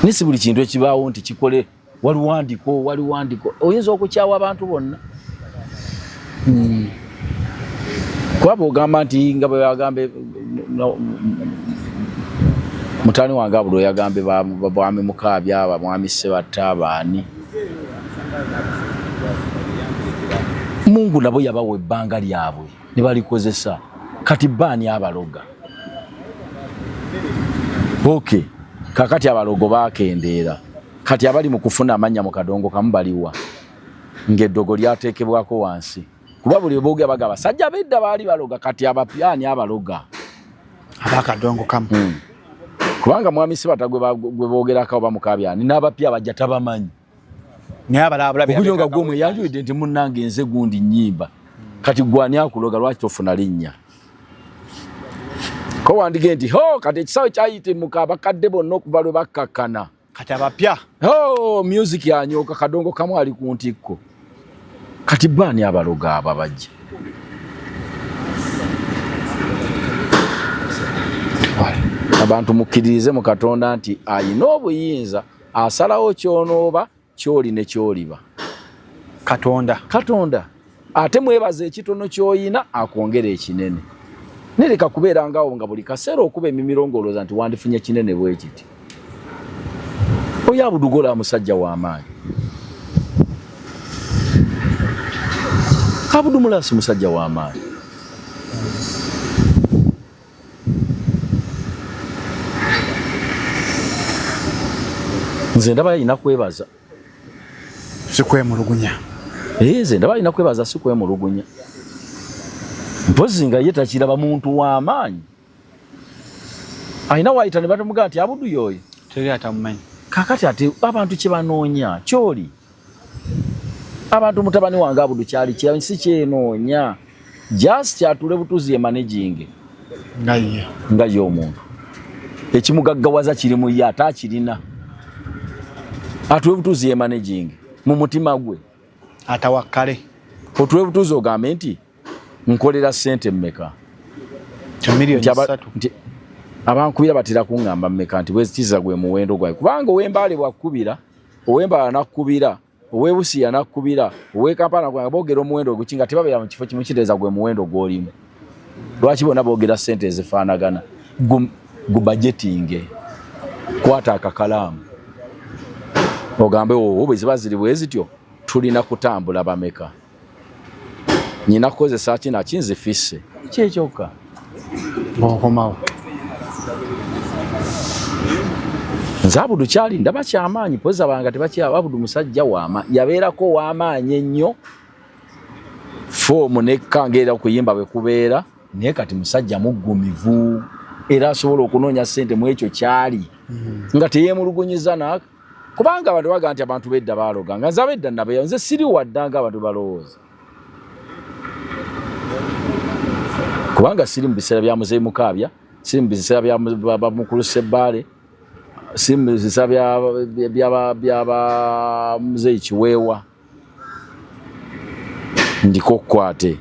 Nisi buli kintu ekibaawo nti kikole waliwandiko oyinza okukyawa abantu bonna. Kuba bw'ogamba nti nga bwe yagambe mutani wange Abudu yagambe bwami Mukaabya bwami Ssebattabaani. Mungu nabo yabawa ebbanga lyabwe ne balikozesa. Kati baani abaloga. Okay, kakati abalogo bakendeera. Kati abali mu kufuna amanya mu kadongo kamu baliwa. Ng'eddogo lyateekebwako wansi. Kuba buli boogera bagaba basajja bedda baali baloga, kati abapyani abaloga. Abakadongo kamu. Kubanga mwami Ssebatta gwe boogerako oba Mukaabyaani n'abapya bajja tabamanyi. Naye abalabula bya nga gwe yanjulidde nti munnange nze gundi nnyimba. Kati gwani akuloga lwaki tofuna linnya. Ko wandige nti kati ekisawe kyayite Mukaaba kadde bonna okuva lwe bakkakkana. Kati abapya. Music yanyooka kadongo kamu ali ku ntikko. Kati baani abaloga aba bajja. Abantu mukkiririze mu Katonda nti ayina obuyinza asalawo kyonooba kyoli ne kyoliba. Katonda. Ate mwebaza ekitono kyoyina akwongera ekinene. Nereka kubeera ngaawo nga buli kaseera okuba emimiro ng'olowooza nti wandifunye kinene bwe kiti. Oyo Abudu gola musajja w'amaanyi. Abudu Mulaasi musajja w'amaanyi. Nze ndaba yalina kwebaza. Sikwemulugunya. Nze ndaba yalina kwebaza sikwemulugunya. Mpozi nga ye takiraba muntu w'amaanyi. Alina wayita ne batamugamba nti Abudu y'oyo. Teri atamumanyi. Kakati ate abantu kye banoonya kyoli. Abantu mutabani wange Abudu kyali si kyenoonya. Just atule butuzi ye managing. Nga ye omuntu. Ekimugaggawaza kiri mu ye ate akirina. Atule butuzi ye managing. Mu mutima gwe. Atawakkale. Otule butuzi ogambe nti nkolera ssente mmeka. Milioni 3. Abankubira batira kuŋŋamba mmeka nti bwezikiza gwe muwendo gwawe. Kubanga ow'Embaale bwakubira, ow'Embaale anakkubira, ow'Ebusiya anakkubira, ow'Ekampala gwe boogera omuwendo gukinga tebabeera mu kifo kimu kiteeza gwe muwendo gw'olimu. Lwaki bonna boogera ssente ezifaanagana? Gu budgeting. Kwata akakalaamu. Ogambe bwe ziba ziri bwe zityo tulina kutambula bameka. Nyina kukozesa kina kinzifisse. Kyekyoka. Okomawo. Nze Abudu kyali ndaba kyamaanyi poza banga tebakyaba Abudu musajja w'amaanyi. Yabeerako w'amaanyi ennyo. Foomu nekkangeera okuyimba bwe kubeera. Naye kati musajja muggumivu. Era asobola okunoonya ssente mu ekyo kyali. Nga teyeemulugunyiza naaka. Kubanga abantu baga nti abantu bedda baaloga. Nga nze abedda nabeera. Nze siri waddanga abantu balowooza. Kubanga siri mu biseera bya Muzeeyi Mukaabya. Siri mu biseera bya Mukulu Ssebaale. Siri mu biseera bya Muzeeyi Kiweewa. Ndiko kwate.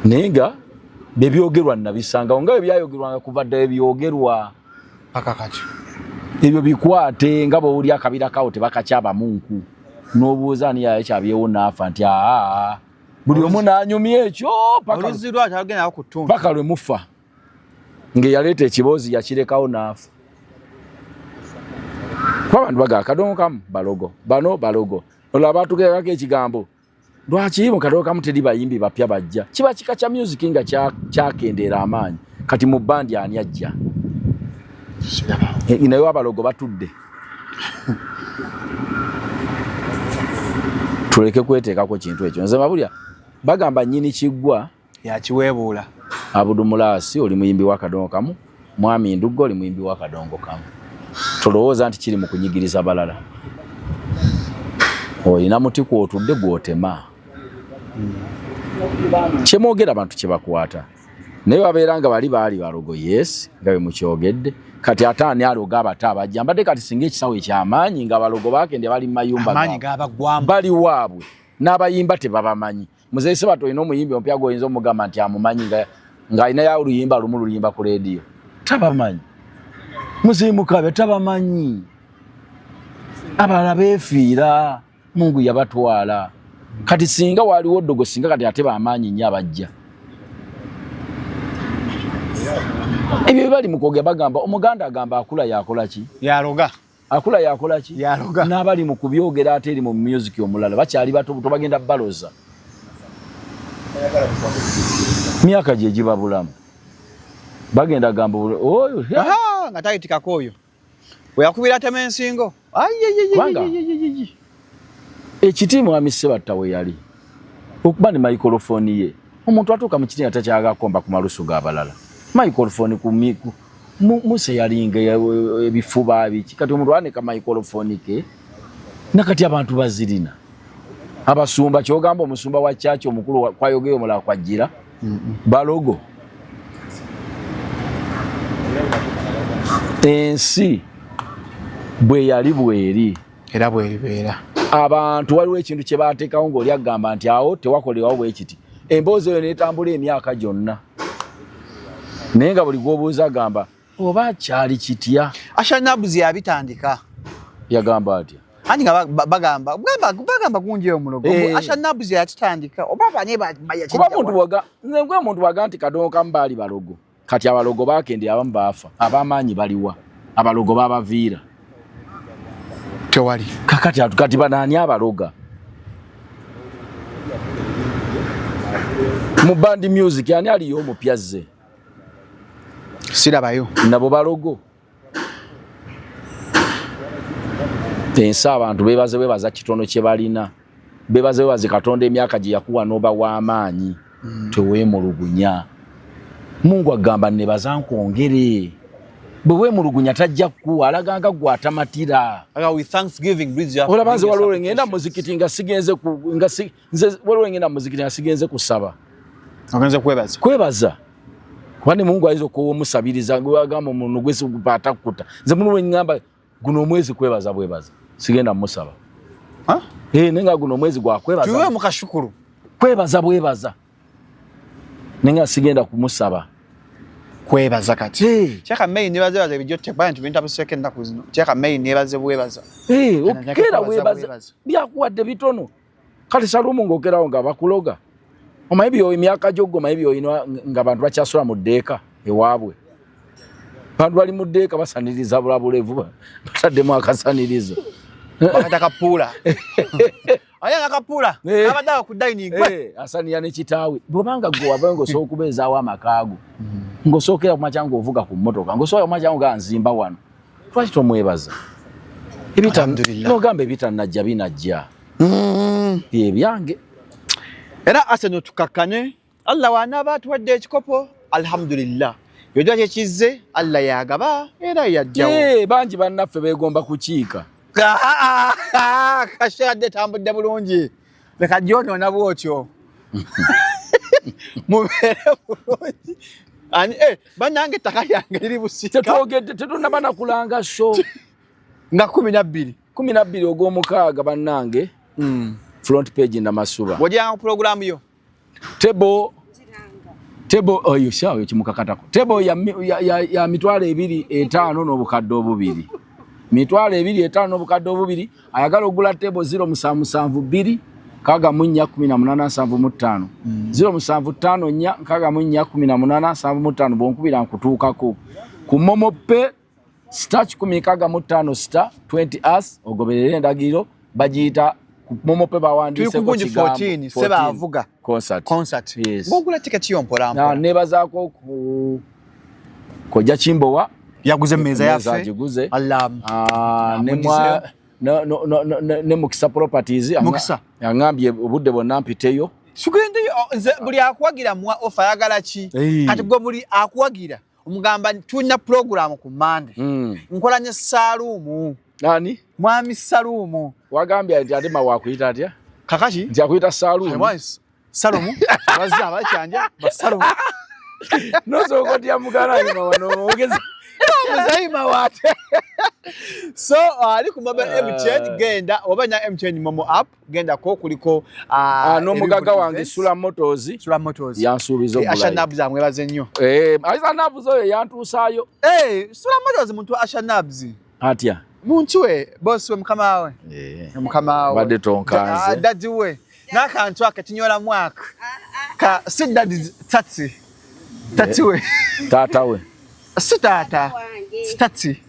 Naye nga bebyogerwa nabisanga. Nga bebyayogerwanga kuva dda ebyogerwa. Paka kati. Ebyo bikwate nga bw'oli akabira kawo tebakakyaba munku. N'obuuza ani yakyabyewo n'afa nti buli omu n'anyumya ekyo paka lwe mufa. Ng'eyaleeta ekiboozi yakirekawo n'afa. Kuba abantu baga akadongo kamu balogo. Bano balogo. Olwo baatugeekako ekigambo. Lwaki mu kadongo kamu teri bayimbi bapya bajja? Kiba kika kya music nga kyakendeera amaanyi. Kati mu bandi ani ajja? Naye abalogo batudde. Tuleke kweteekako kintu ekyo. Nze mabulya bagamba nnyini kiggwa yakiweebuula. Abudu Mulaasi oli muyimbi wa kadongo kamu, Mwami Ndugga oli muyimbi wa kadongo kamu. Tolowooza nti kiri mu kunyigiriza balala. Olina muti kw'otudde gw'otema. Kyemwogera abantu kye bakwata. naye babeeranga bali balogo yes ngabe mukyogedde kati ataani aloga abataba jambade kati singa ekisawo ekyamaanyi nga balogo bakende bali mayumba amaanyi gabagwamba bali waabwe n'abayimba tebabamanyi muzeyi Sebato ino omuyimbi ompya goyinza omugamba nti amumanyi nga alina ya oluyimba lumu luyimba ku radio tabamanyi muzeyi Mukabe tabamanyi abala beefiira Mungu yabatwala kati singa waliwo ddogo singa kati ate bamaanyi nnyo abajja ebyo bali mukoge bagamba omuganda agamba akula yakola ki yaloga akula yakola ki yaloga n'abali mu kubyogera ate eri mu music omulala bakyali bato bagenda baloza myaka gye giba bulamu bagenda gamba oyo nga tayitikako oyo we yakubira tema ensingo ekitiimu amise batta we yali okuba ne microphone ye omuntu atuuka mu kitiimu atakyagakomba ku malusu g'abalala microphone ku miku muse yalinga ebifuba biki kati omuntu aneka microphone ke nakati abantu bazirina abasumba kyogamba omusumba wa church omukulu kwayogeye omulala kwajira balogo ensi bwe yali bweri era bweribeera abantu waliwo ekintu kye baateekawo ng'oli agamba nti awo tewakolewawo bwe kiti emboozi eyo neetambula emyaka gyonna naye nga buli gw'obuuza agamba oba kyali kitya Ashanabuzi yabitandika yagamba atya anti nga bagamba gungi omulogo Ashanabuzi yatitandika oba banye kuba muntu waga nti kadongo kamu baali balogo kati abalogo baakende abamu baafa ab'amaanyi baliwa abalogo babaviira tewali kati banaani abaloga mu band music ani aliyo omupya zze sirabayo nabo balogo ensi abantu bebaza kitono kye balina bebaze Katonda emyaka gye yakuwa n'oba w'amaanyi teweemulugunya Mungu agamba nebaza nkwongere bwe weemulugunya tajja kukuwa alaganga gwatamatira with thanksgiving olabanze waliwo ngenda muzikiti nga sigenze kusaba ogenze kwebaza kubani Mungu aizo ko omusabiriza gwagamba omuntu gwese kupata kukuta nze muno ngamba guno omwezi kwebaza bwebaza sigenda musaba nenga guno omwezi gwa kwebaza tuwe mukashukuru kwebaza bwebaza nenga sigenda kumusaba kwebaza kati chaka main nebaze bijote bantu bintu abuseke kuzino chaka main nebaze bwebaza okera bwebaza byakuwadde bitono kati Salumu ngokerawo nga bakuloga omayibi yo emyaka joggo mayibi yo ino nga abantu bakyasula mu ddeeka ewaabwe bantu bali mu ddeeka basaniriza bulabulevu bataddemu akasanirizo bakatakapuula aya akapula abadawa ku dining asaniya ne kitaawe bobanga gwe wabango okubeezaawo amakaago ngosokera kumachango ovuga ku mmotoka ngosoya kumachango ganzimba wano twaki tomwebaza alhamdulillah no gambe bitanajja binajja byange era aseno tukakane Allah wana batuwadde ekikopo alhamdulillah yodwa kyekize Allah yagaba era yajjawo banji bannaffe beegomba kukiika kashadde tambudde bulungi leka jono na bwotyo mubere bulungi ani banange taka yange liri busika tetwogedde tetunaba kulanga show nga 12 ogw'omukaaga bannange front page na masuba wojja program yo tebo oyo shawe kimukakatako tebo ya mitwalo 2.5 n'obukadde obubiri mitwalo 2.5 n'obukadde obubiri ayagala ogula tebo 077 kaga munya 1875 075 nya kaga munya 1875 bonkubira nkutuukako ku momope starch 10 kaga mutano star 20 as ogoberere endagiro bagiyita momope bawandise ko kigambo 14 seba avuga concert yes ngogula ticket yo mpola na nebazaako ku koja Chimbowa yaguze meza yafe Allah ne Mukisa Properties yangambye obudde bonna mpiteyo sugende nze buli akwagira mu offer yagala ki kati gwo buli akwagira omugamba tulina program ku Monday nkola ne Salumu nani mwami Salumu wagambye nti adema wakuyita atya kakaki nti akuyita Salumu Salumu baza bakyanja Salumu Noso koti ya mugana ima wano ogeza. Muzayima wate. So ali ku mobile MTN genda obanya MTN Momo app genda ko kuliko no mugaga wange Sula Motors yansubizo bulai. Ashanabs amwe baze nnyo. Ashanabs oyo yantusayo. Sula Motors muntu Ashanabs. Atya. Muntu we boss we mukama wawe. Mukama wawe. Bade tonkanze. Daddy we. Nakantu akatinyola mwaka. Ka sit daddy tati. Tati we. Tata we. Sitata. Stati.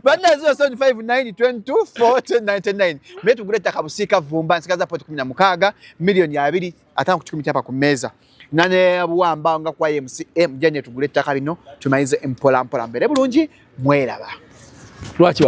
Bana 0759224099. Metu guleta kabusika vumba nsikaza poti 16 milioni ya 2 atanga kuchukumita hapa kumeza. Nane abuwamba nga kwa MCM janye tuguleta kabino tumaize mpola mbere bulungi mweraba. Lwaki